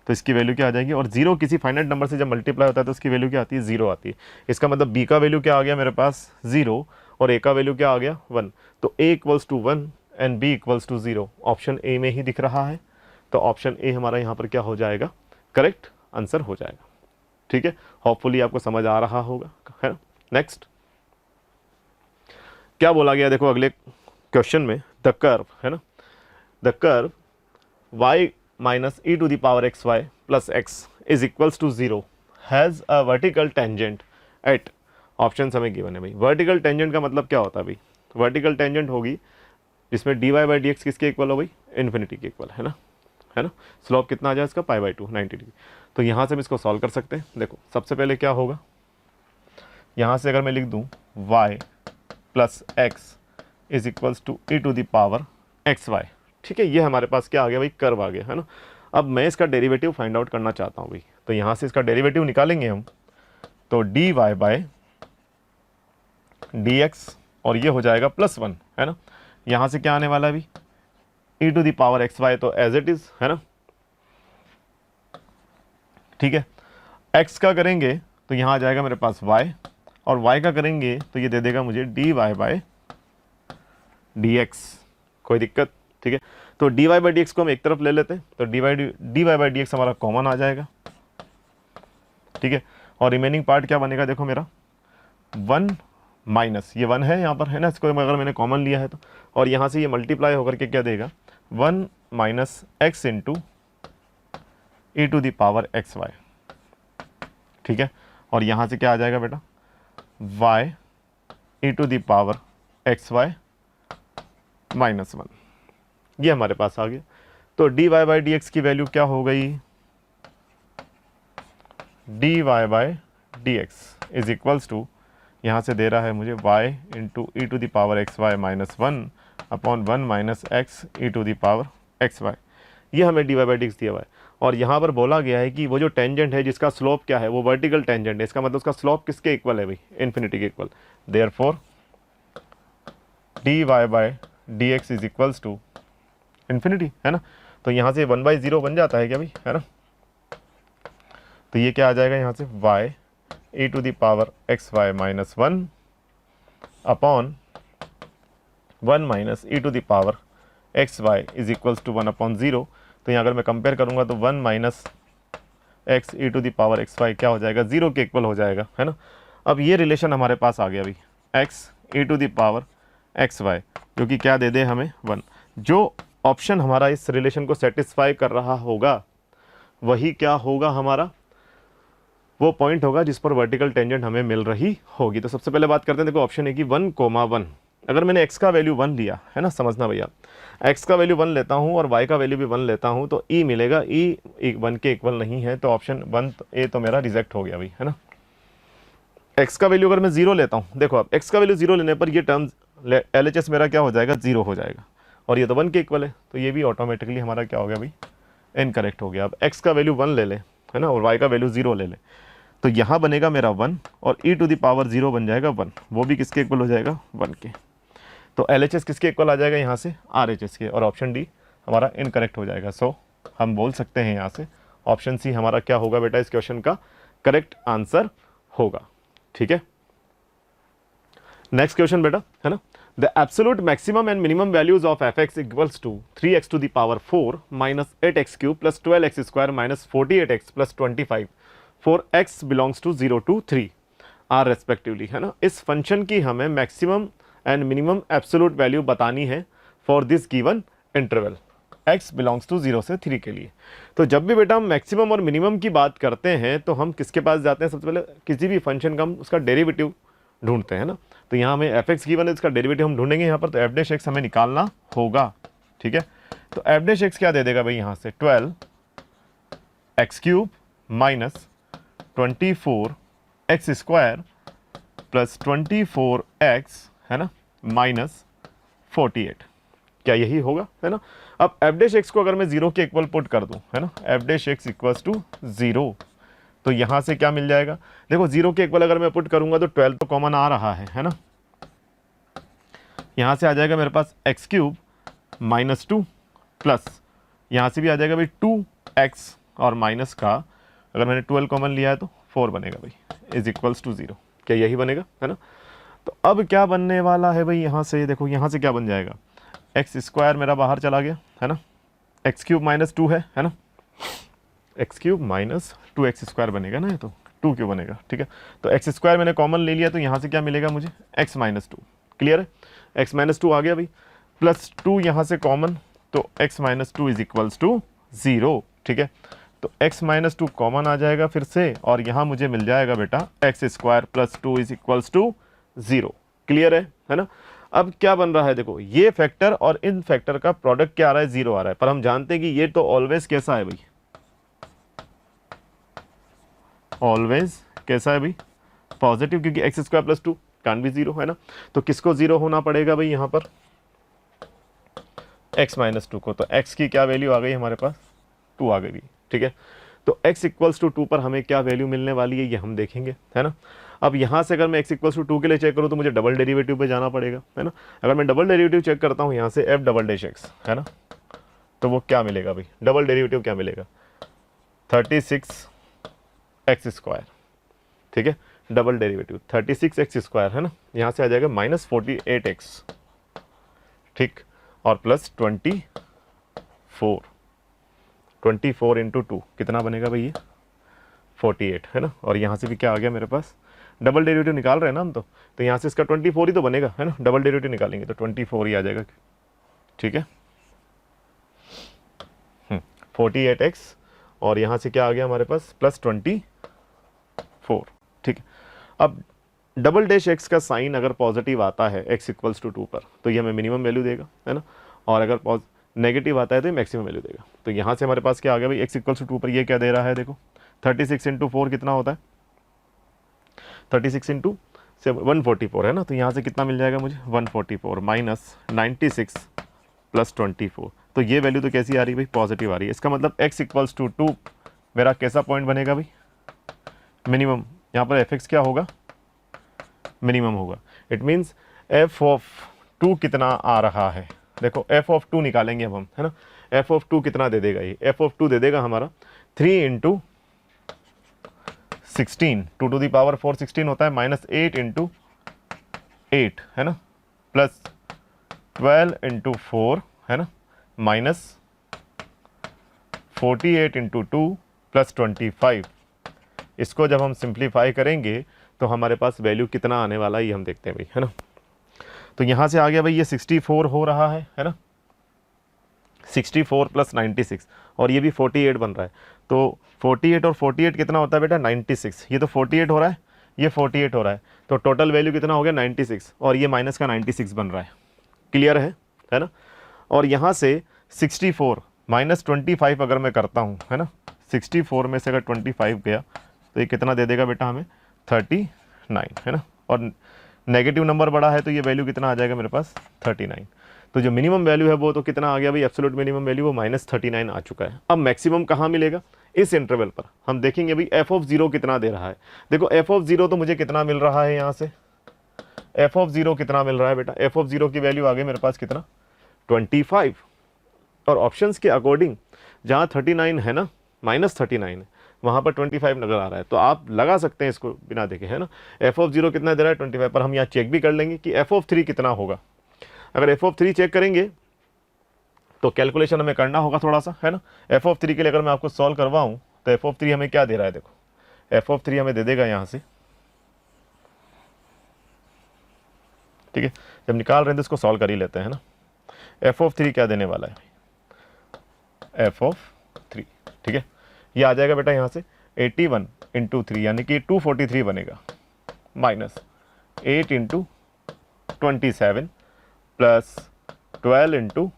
तो इसकी वैल्यू क्या आ जाएगी, और जीरो किसी फाइनाइट नंबर से जब मल्टीप्लाई होता है तो उसकी वैल्यू क्या आती है, जीरो आती है। इसका मतलब बी का वैल्यू क्या आ गया मेरे पास, जीरो, और ए का वैल्यू क्या आ गया, वन। तो A equals to one and B equals to zero, option A में ही दिख रहा है। तो ऑप्शन ए हमारा यहाँ पर क्या हो जाएगा, करेक्ट आंसर हो जाएगा। ठीक है, होपफुली आपको समझ आ रहा होगा, है ना। नेक्स्ट क्या बोला गया, देखो अगले क्वेश्चन में, द कर्व, है ना, the curve y minus e to the power x y plus x is equals to zero has a vertical tangent at, option हमें गिवन है भाई। वर्टिकल टेंजेंट का मतलब क्या होता है भाई, वर्टिकल टेंजेंट होगी जिसमें d y by d x किसके इक्वल हो भाई, इन्फिनिटी के इक्वल, है ना। स्लोप कितना आ जाए इसका, पाई बाई टू, 90 डिग्री। तो यहाँ से हम इसको सॉल्व कर सकते हैं। देखो सबसे पहले क्या होगा, यहाँ से अगर मैं लिख दूँ y plus x is equals to e to the power x y, ठीक है, ये हमारे पास क्या आ गया भाई, कर्व आ गया, है ना। अब मैं इसका डेरिवेटिव फाइंड आउट करना चाहता हूँ भाई, तो यहाँ से इसका डेरिवेटिव निकालेंगे हम, तो d y by d x, और ये हो जाएगा प्लस वन, है ना। यहाँ से क्या आने वाला है भाई, e to the power x y, तो एज इट इज, है ना, ठीक है। x का करेंगे तो यहाँ आ जाएगा मेरे पास y, और y का करेंगे तो ये दे देगा मुझे d y by d x, कोई दिक्कत, ठीक है। तो d y by d x को हम एक तरफ ले लेते हैं, तो d y by d x हमारा कॉमन आ जाएगा, ठीक है। और रिमेनिंग पार्ट क्या बनेगा, देखो मेरा वन माइनस, ये वन है यहाँ पर, है ना, इसको अगर मैंने कॉमन लिया है तो, और यहाँ से ये मल्टीप्लाई होकर के क्या देगा, one minus x into e to the power x y, ठीक है। और यहाँ से क्या आ जाएगा बेटा, y e to the power x y minus one, ये हमारे पास आ गया। तो d y by d x की वैल्यू क्या हो गई, d y by d x is equals to, यहाँ से दे रहा है मुझे y into e to the power x y minus one upon one minus x e to the power x y, ये हमें d y by d x दिया हुआ है। और यहाँ पर बोला गया है कि वो जो टेंजेंट है जिसका स्लोप क्या है, वो वर्टिकल टेंजेंट है, इसका मतलब उसका स्लोप किसके इक्वल है भाई, इन्फिनिटी के equal. Therefore d y by d x is equals to infinity, है ना। तो यहाँ से वन बाई जीरो बन जाता है क्या भाई, है ना। तो ये क्या आ जाएगा यहाँ से, y e to the power x y minus one upon one minus e to the power x y is equals to one upon zero. तो यहाँ अगर मैं कंपेयर करूँगा तो one minus x e to the power x y क्या हो जाएगा, जीरो के इक्वल हो जाएगा, है ना। अब ये रिलेशन हमारे पास आ गया भाई, x e to the power x y, जो कि क्या दे दे हमें, वन। जो ऑप्शन हमारा इस रिलेशन को सेटिस्फाई कर रहा होगा वही क्या होगा हमारा, वो पॉइंट होगा जिस पर वर्टिकल टेंजेंट हमें मिल रही होगी। तो सबसे पहले बात करते हैं, देखो ऑप्शन है कि 1, 1, अगर मैंने x का वैल्यू 1 लिया, है ना, समझना भैया, x का वैल्यू 1 लेता हूं और y का वैल्यू भी 1 लेता हूं, तो e मिलेगा, e 1 के इक्वल नहीं है, तो ऑप्शन 1 ए तो मेरा रिजेक्ट हो गया भाई, है ना। x का वैल्यू अगर मैं 0 लेता हूं, देखो अब x का वैल्यू 0 लेने पर ये टर्म्स LHS मेरा क्या हो जाएगा, 0 हो जाएगा, और ये तो 1 के इक्वल है, तो ये भी ऑटोमेटिकली हमारा क्या हो गया भाई, इनकरेक्ट हो गया। अब x का वैल्यू 1 ले ले, है ना, और y का वैल्यू 0 ले ले, तो यहाँ बनेगा मेरा 1, और e टू द पावर 0 बन जाएगा 1, वो भी किसके इक्वल हो जाएगा, 1 के। तो LHS किसके इक्वल आ जाएगा यहाँ से, RHS के, और ऑप्शन डी हमारा इनकरेक्ट हो जाएगा। सो हम बोल सकते हैं यहाँ से ऑप्शन सी हमारा क्या होगा बेटा, इस क्वेश्चन का करेक्ट आंसर होगा, ठीक है। नेक्स्ट क्वेश्चन बेटा, है ना, the absolute maximum and minimum values of fx equals to 3x to the power 4 minus 8x cube plus 12x square minus 48x plus 25 for x belongs to 0 to 3 are respectively, है ना। इस फंक्शन की हमें maximum and minimum absolute value बतानी है for this given interval x belongs to 0 से 3 के लिए। तो जब भी बेटा हम मैक्सिमम और मिनिमम की बात करते हैं तो हम किसके पास जाते हैं, सबसे पहले किसी भी फंक्शन का हम उसका डेरिवेटिव ढूंढते हैं ना। तो यहाँ हमें fx गिवन है, इसका डेरिवेटिव हम ढूंढेंगे यहाँ पर, तो f डैश x हमें निकालना होगा, ठीक है। तो f डैश x क्या दे देगा भाई, यहाँ से 12x cube minus 24x square plus 24x, है ना, माइनस 48, क्या यही होगा, है ना। अब f डैश x को अगर मैं 0 के इक्वल पुट कर दूं, है ना, f dash x equals to 0, तो यहाँ से क्या मिल जाएगा, देखो 0 के इक्वल अगर मैं पुट करूंगा तो 12 तो कॉमन आ रहा है ना। यहाँ से आ जाएगा मेरे पास x क्यूब माइनस 2 प्लस यहाँ से भी आ जाएगा भाई 2x और माइनस का अगर मैंने 12 कॉमन लिया है तो 4 बनेगा भाई, इज इक्वल्स टू 0। क्या यही बनेगा, है ना? तो अब क्या बनने वाला है भाई, यहाँ से देखो, यहाँ से क्या बन जाएगा, एक्स स्क्वायर मेरा बाहर चला गया, है ना, एक्स क्यूब माइनस 2 है ना, x cube minus 2x square बनेगा ना, ये तो 2 क्यों बनेगा, ठीक है। तो एक्स स्क्वायर मैंने कॉमन ले लिया, तो यहाँ से क्या मिलेगा मुझे, x माइनस 2, क्लियर है, x माइनस 2 आ गया भाई, प्लस 2 यहाँ से कॉमन, तो x minus 2 is equals to 0, ठीक है। तो x माइनस 2 कॉमन आ जाएगा फिर से, और यहाँ मुझे मिल जाएगा बेटा x square plus 2 is equals to 0, clear है ना। अब क्या बन रहा है, देखो ये फैक्टर और इन फैक्टर का प्रोडक्ट क्या आ रहा है, 0 आ रहा है, पर हम जानते हैं कि ये तो ऑलवेज कैसा है भाई, ऑलवेज कैसा है भाई, पॉजिटिव, क्योंकि x square plus 2 can be 0, है ना। तो किसको 0 होना पड़ेगा भाई यहाँ पर, x माइनस 2 को। तो x की क्या वैल्यू आ गई हमारे पास, 2 आ गई, ठीक है। तो x इक्वल्स टू 2 पर हमें क्या वैल्यू मिलने वाली है ये हम देखेंगे, है ना। अब यहाँ से अगर मैं x इक्वल्स टू 2 के लिए चेक करूँ तो मुझे डबल डेरिवेटिव पे जाना पड़ेगा, है ना। अगर मैं डबल डेरिवेटिव चेक करता हूँ यहाँ से f डबल डैश x, है ना, तो वो क्या मिलेगा भाई, डबल डेरिवेटिव क्या मिलेगा, 36x स्क्वायर, ठीक है, डबल डेरिवेटिव 36x स्क्वायर, है ना, यहाँ से आ जाएगा माइनस 48x, ठीक, और प्लस 24 इंटू 2 कितना बनेगा भाई, ये 48, है ना। और यहाँ से भी क्या आ गया मेरे पास, डबल डेरिवेटिव निकाल रहे हैं ना हम, तो यहाँ से इसका 24 ही तो बनेगा, है ना, डबल डेरिवेटिव निकालेंगे तो 24 ही आ जाएगा, ठीक है। 48x और यहाँ से क्या आ गया हमारे पास, प्लस 24, ठीक है। अब डबल डैश एक्स का साइन अगर पॉजिटिव आता है x इक्वल्स टू 2 पर, तो ये हमें मिनिमम वैल्यू देगा, है ना, और अगर नेगेटिव आता है तो ये मैक्सिमम वैल्यू देगा। तो यहाँ से हमारे पास क्या आ गया भाई, x इक्वल्स टू 2 पर ये क्या दे रहा है, देखो 36 इंटू 4 कितना होता है, 36 इंटू 144, है ना। तो यहाँ से कितना मिल जाएगा मुझे, 144 माइनस 96 प्लस 24, तो ये वैल्यू तो कैसी आ रही है भाई, पॉजिटिव आ रही है। इसका मतलब x इक्वल्स टू 2 मेरा कैसा पॉइंट बनेगा भाई, मिनिमम। यहाँ पर एफ एक्स क्या होगा, मिनिमम होगा। इट मीन्स एफ ऑफ 2 कितना आ रहा है, देखो एफ ऑफ 2 निकालेंगे अब हम, है ना। एफ ऑफ 2 कितना दे देगा, ये एफ ऑफ 2 दे देगा हमारा 3 इंटू 16, 2 टू दी पावर 4 16 होता है, माइनस 8 इंटू 8, है ना, प्लस 12 इंटू 4, है ना, माइनस 48 इंटू 2 प्लस 25। इसको जब हम सिंप्लीफाई करेंगे तो हमारे पास वैल्यू कितना आने वाला है ये हम देखते हैं भाई, है ना। तो यहाँ से आ गया भाई ये 64 हो रहा है ना, 64 प्लस 96, और ये भी 48 बन रहा है। तो 48 और 48 कितना होता है बेटा, 96। ये तो 48 हो रहा है, ये 48 हो रहा है, तो टोटल वैल्यू कितना हो गया 96, और ये माइनस का 96 बन रहा है, क्लियर है ना। और यहाँ से 64 माइनस 25 अगर मैं करता हूँ, है ना, 64 में से अगर 25 गया तो ये कितना दे देगा बेटा हमें, 39, है ना। और नेगेटिव नंबर बड़ा है तो ये वैल्यू कितना आ जाएगा मेरे पास, 39। तो जो मिनिमम वैल्यू है वो तो कितना आ गया भाई, एब्सोल्यूट मिनिमम वैल्यू वो माइनस 39 आ चुका है। अब मैक्सिमम कहाँ मिलेगा, इस इंटरवल पर हम देखेंगे भाई एफ ऑफ 0 कितना दे रहा है। देखो एफ ऑफ 0 तो मुझे कितना मिल रहा है, यहाँ से एफ ऑफ 0 कितना मिल रहा है बेटा, एफ ऑफ 0 की वैल्यू आ गई मेरे पास कितना, 25। और ऑप्शंस के अकॉर्डिंग जहाँ 39 है ना, माइनस 39 है, वहाँ पर 25 नजर आ रहा है। तो आप लगा सकते हैं इसको बिना देखे, है ना। एफ ऑफ 0 कितना दे रहा है, 25, पर हम यहाँ चेक भी कर लेंगे कि एफ ऑफ 3 कितना होगा। अगर एफ ऑफ 3 चेक करेंगे तो कैलकुलेशन हमें करना होगा थोड़ा सा, है ना। एफ ऑफ 3 के लिए अगर मैं आपको सॉल्व करवाऊँ तो एफ ऑफ 3 हमें क्या दे रहा है, देखो एफ ऑफ 3 हमें दे देगा यहाँ से, ठीक है। जब निकाल रहे हैं तो इसको सॉल्व कर ही लेते हैं ना। एफ ऑफ 3 क्या देने वाला है, एफ ऑफ 3, ठीक है, ये आ जाएगा बेटा यहाँ से 81 इंटू 3 यानी कि 243 बनेगा, माइनस 8 इंटू 27 प्लस 12 इंटू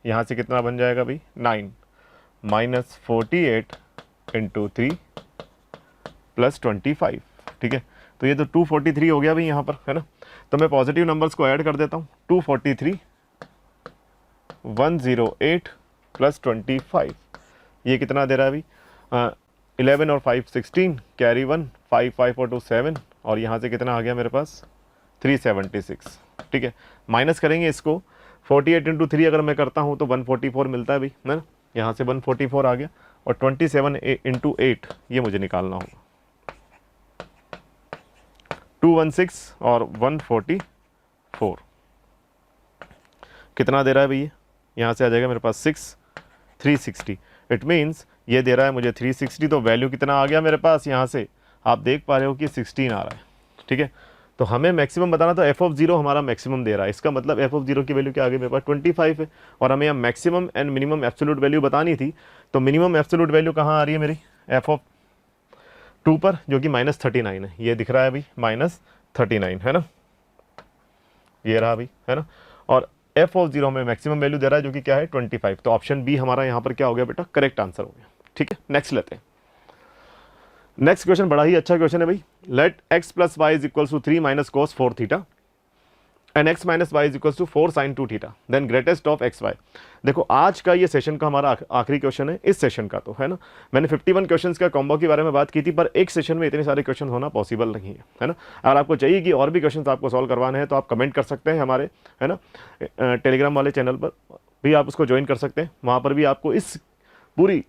यहाँ से कितना बन जाएगा भाई 9, माइनस 48 इंटू 3 प्लस 25, ठीक है। तो ये तो 243 हो गया भाई यहाँ पर, है ना। तो मैं पॉजिटिव नंबर्स को ऐड कर देता हूँ, 243, 108 प्लस 25, ये कितना दे रहा है भाई 11 और 5 16, कैरी 1, 5 5 और 2 7, और यहाँ से कितना आ गया मेरे पास 376, ठीक है। माइनस करेंगे इसको, 48 इंटू 3 अगर मैं करता हूँ तो 144 मिलता है भाई, है ना। यहाँ से 144 आ गया, और 27 इंटू 8 ये मुझे निकालना होगा। 216 और 144 कितना दे रहा है भैया, यहाँ से आ जाएगा मेरे पास 360। इट मीन्स ये दे रहा है मुझे 360, तो वैल्यू कितना आ गया मेरे पास, यहाँ से आप देख पा रहे हो कि 16 आ रहा है। ठीक है, तो हमें मैक्सिमम बताना, तो f(0) हमारा मैक्सिमम दे रहा है, इसका मतलब f(0) की वैल्यू क्या आ गई मेरे पास 25 है, और हमें यहाँ maximum and minimum absolute value बतानी थी। तो मिनिमम एब्सोल्यूट वैल्यू कहाँ आ रही है मेरी, f(2) पर, जो कि -39 है, ये दिख रहा है अभी -39 है ना, ये रहा अभी है ना, और f(0) में मैक्सिमम वैल्यू दे रहा है जो कि क्या है 25। तो ऑप्शन बी हमारा यहाँ पर क्या हो गया बेटा, करेक्ट आंसर हो गया। ठीक है, नेक्स्ट लेते हैं। नेक्स्ट क्वेश्चन बड़ा ही अच्छा क्वेश्चन है भाई। Let x plus y is equals to 3 minus cos 4 theta and x minus y is equals to 4 sine 2 theta, then greatest of x y. देखो आज का ये सेशन का हमारा आखिरी क्वेश्चन है इस सेशन का, तो है ना, मैंने 51 क्वेश्चंस का कॉम्बो के बारे में बात की थी, पर एक सेशन में इतने सारे क्वेश्चन होना पॉसिबल नहीं है ना। अगर आपको चाहिए कि और भी क्वेश्चन आपको सॉल्व करवाने हैं तो आप कमेंट कर सकते हैं हमारे, है ना, टेलीग्राम वाले चैनल पर भी आप उसको ज्वाइन कर सकते हैं। वहाँ पर भी आपको इस पूरी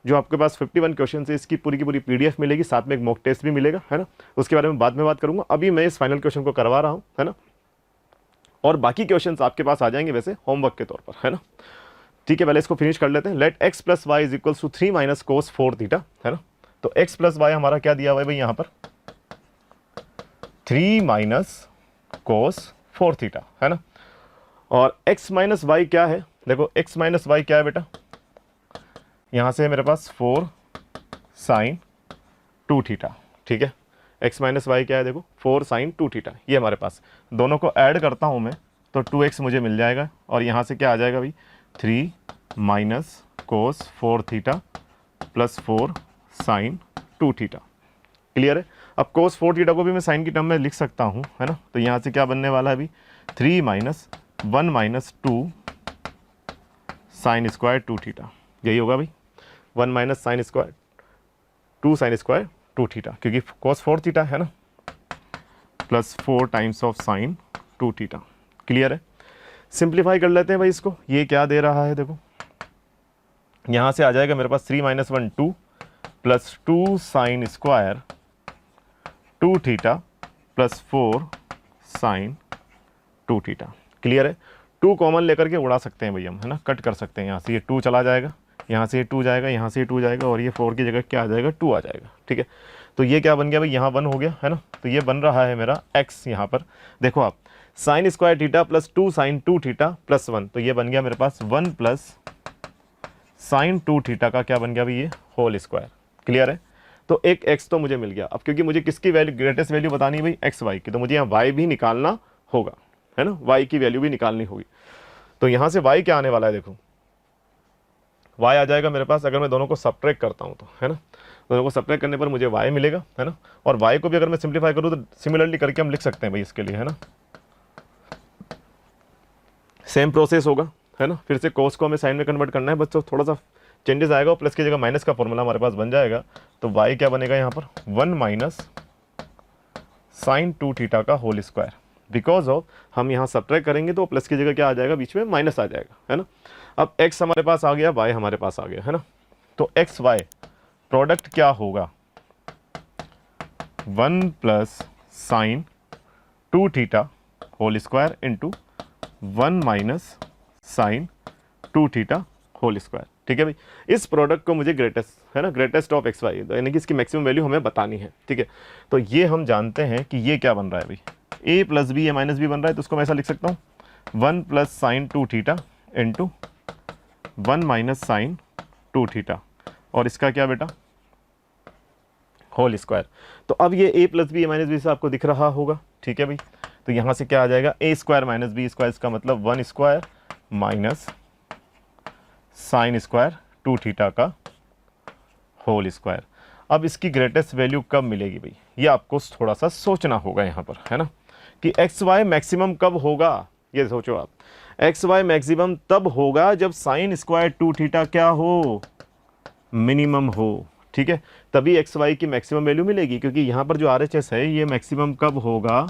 जो आपके पास 51 क्वेश्चन है इसकी पूरी की पूरी PDF मिलेगी, साथ में एक मॉक टेस्ट भी मिलेगा, है ना, उसके बारे में बाद में बात करूंगा। अभी मैं इस फाइनल क्वेश्चन को करवा रहा हूं, है ना, और बाकी क्वेश्चंस आपके पास आ जाएंगे वैसे होमवर्क के तौर पर, है ना। ठीक है, पहले इसको फिनिश कर लेते हैं। Let x plus y is equals to 3 minus cos 4 theta, है ना, तो x प्लस वाई हमारा क्या दिया हुआ है भाई, यहाँ पर 3 माइनस कोस 4 थीटा, है ना, और x माइनस वाई क्या है, देखो x माइनस वाई क्या है बेटा, यहाँ से मेरे पास 4 साइन 2 थीटा। ठीक है, x माइनस वाई क्या है, देखो 4 साइन 2 थीटा, ये हमारे पास, दोनों को ऐड करता हूँ मैं तो 2x मुझे मिल जाएगा, और यहाँ से क्या आ जाएगा भाई 3 minus cos 4 theta plus 4 sine 2 theta. Clear है। अब कोस 4 थीटा को भी मैं साइन की टर्म में लिख सकता हूँ, है ना, तो यहाँ से क्या बनने वाला है अभी 3 minus 1 minus 2 sine square 2 theta, यही होगा भाई 1 minus sine square 2 sine square 2 theta, क्योंकि cos 4 थीटा है ना, plus 4 times of sine 2 theta. Clear है। सिंप्लीफाई कर लेते हैं भाई इसको, ये क्या दे रहा है देखो, यहाँ से आ जाएगा मेरे पास 3 minus 1 2 plus 2 sine square 2 theta plus 4 sine 2 theta. Clear है। 2 कॉमन लेकर के उड़ा सकते हैं भैया हम, है ना, कट कर सकते हैं, यहाँ से ये 2 चला जाएगा, यहाँ से ये 2 जाएगा, यहाँ से ये 2 जाएगा, और ये 4 की जगह क्या आ जाएगा 2 आ जाएगा। ठीक है, तो ये क्या बन गया भाई, यहाँ 1 हो गया, है ना, तो ये बन रहा है मेरा x, यहाँ पर देखो आप sine square theta plus 2 sine 2 theta plus 1, तो ये बन गया मेरे पास 1 प्लस साइन 2 थीटा का क्या बन गया भाई, ये होल स्क्वायर। क्लियर है। तो एक x तो मुझे मिल गया। अब क्योंकि मुझे किसकी वैल्यू, ग्रेटेस्ट वैल्यू बतानी है भाई एक्स वाई की, तो मुझे यहाँ y भी निकालना होगा, है ना, y की वैल्यू भी निकालनी होगी। तो यहाँ से y क्या आने वाला है, देखो y आ जाएगा मेरे पास, अगर मैं दोनों को सब्ट्रैक्ट करता हूँ तो, है ना, दोनों को सब्ट्रैक्ट करने पर मुझे y मिलेगा, है ना, और y को भी अगर मैं सिंप्लीफाई करूँ तो सिमिलरली करके हम लिख सकते हैं भाई इसके लिए, है ना, सेम प्रोसेस होगा, है ना, फिर से कोस को हमें साइन में कन्वर्ट करना है, बस तो थोड़ा सा चेंजेस आएगा, और प्लस की जगह माइनस का फॉर्मूला हमारे पास बन जाएगा। तो y क्या बनेगा यहाँ पर 1 माइनस साइन 2 थीटा का होल स्क्वायर, बिकॉज ऑफ हम यहाँ सब्ट्रैक्ट करेंगे तो प्लस की जगह क्या आ जाएगा, बीच में माइनस आ जाएगा, है ना। अब x हमारे पास आ गया, y हमारे पास आ गया, है ना, तो x y प्रोडक्ट क्या होगा 1 plus sine 2 theta whole square into 1 minus sine 2 theta whole square. ठीक है भाई, इस प्रोडक्ट को मुझे ग्रेटेस्ट, है ना, ग्रेटेस्ट ऑफ एक्स वाई, यानी कि इसकी मैक्सिमम वैल्यू हमें बतानी है। ठीक है, तो ये हम जानते हैं कि ये क्या बन रहा है भाई, a plus b, a minus b बन रहा है, तो उसको मैं ऐसा लिख सकता हूँ 1 plus sine 2 theta into 1 minus sine 2 theta, और इसका क्या बेटा होल स्क्वायर। तो अब ये a plus b, a minus b से आपको दिख रहा होगा। ठीक है भाई, तो यहाँ से क्या आ जाएगा a square minus b square, इसका मतलब 1 square minus sine square 2 theta का होल स्क्वायर। अब इसकी ग्रेटेस्ट वैल्यू कब मिलेगी भाई, ये आपको थोड़ा सा सोचना होगा यहाँ पर, है ना, कि एक्स वाई मैक्सिमम कब होगा, ये सोचो आप। एक्स वाई मैक्सिमम तब होगा जब साइन स्क्वायर 2 थीटा क्या हो, मिनिमम हो। ठीक है, तभी एक्स वाई की मैक्सिमम वैल्यू मिलेगी, क्योंकि यहाँ पर जो RHS है ये मैक्सिमम कब होगा,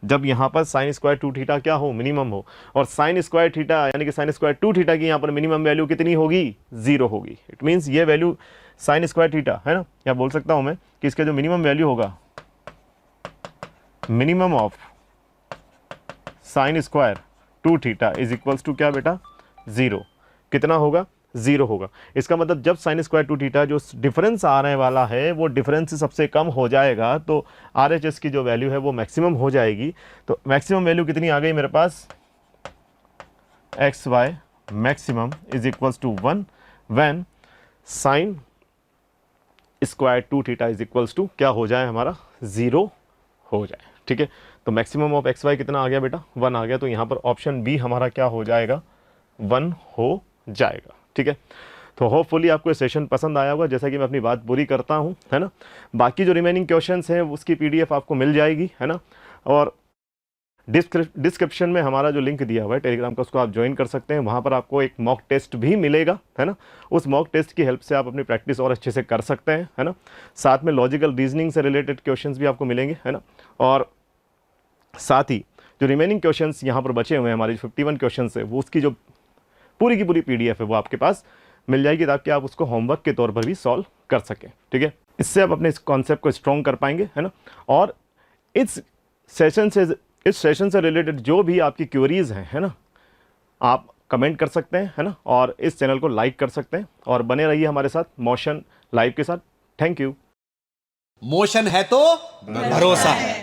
जब यहाँ पर साइन स्क्वायर 2 थीटा क्या हो, मिनिमम हो, और साइन स्क्वायर थीटा यानी कि साइन स्क्वायर 2 थीटा की यहाँ पर मिनिमम वैल्यू कितनी होगी, 0 होगी। इट मीन्स ये वैल्यू साइन स्क्वायर थीटा है ना, या बोल सकता हूँ मैं कि इसका जो मिनिमम वैल्यू होगा, minimum of sine square 2 theta is equals to क्या बेटा, 0। कितना होगा, 0 होगा। इसका मतलब जब साइन स्क्वायर 2 थीटा जो डिफरेंस आने वाला है वो डिफरेंस सबसे कम हो जाएगा तो RHS की जो वैल्यू है वो मैक्सिमम हो जाएगी। तो मैक्सिमम वैल्यू कितनी आ गई मेरे पास, XY maximum is equals to 1 when sine square 2 theta is equals to क्या हो जाए हमारा, 0 हो जाए। ठीक है, तो मैक्सिमम ऑफ XY कितना आ गया बेटा, 1 आ गया। तो यहाँ पर ऑप्शन बी हमारा क्या हो जाएगा, 1 हो जाएगा। ठीक है, तो होपफुली आपको ये सेशन पसंद आया होगा। जैसा कि मैं अपनी बात पूरी करता हूँ, है ना, बाकी जो रिमेनिंग क्वेश्चंस हैं उसकी PDF आपको मिल जाएगी, है ना, और डिस्क्रिप्शन में हमारा जो लिंक दिया हुआ है टेलीग्राम का, उसको आप ज्वाइन कर सकते हैं। वहाँ पर आपको एक मॉक टेस्ट भी मिलेगा, है ना, उस मॉक टेस्ट की हेल्प से आप अपनी प्रैक्टिस और अच्छे से कर सकते हैं, है ना। साथ में लॉजिकल रीजनिंग से रिलेटेड क्वेश्चंस भी आपको मिलेंगे, है ना, और साथ ही जो रिमेनिंग क्वेश्चंस यहाँ पर बचे हुए हैं हमारे 51 क्वेश्चंस है, वो उसकी जो पूरी की पूरी PDF है वो आपके पास मिल जाएगी, ताकि आप उसको होमवर्क के तौर पर भी सॉल्व कर सकें। ठीक है, इससे आप अपने इस कॉन्सेप्ट को स्ट्रॉन्ग कर पाएंगे, है ना। और इस सेशन से रिलेटेड जो भी आपकी क्वेरीज हैं, है ना, आप कमेंट कर सकते हैं, है ना, और इस चैनल को लाइक कर सकते हैं, और बने रहिए हमारे साथ मोशन लाइव के साथ। Thank you. मोशन है तो भरोसा है।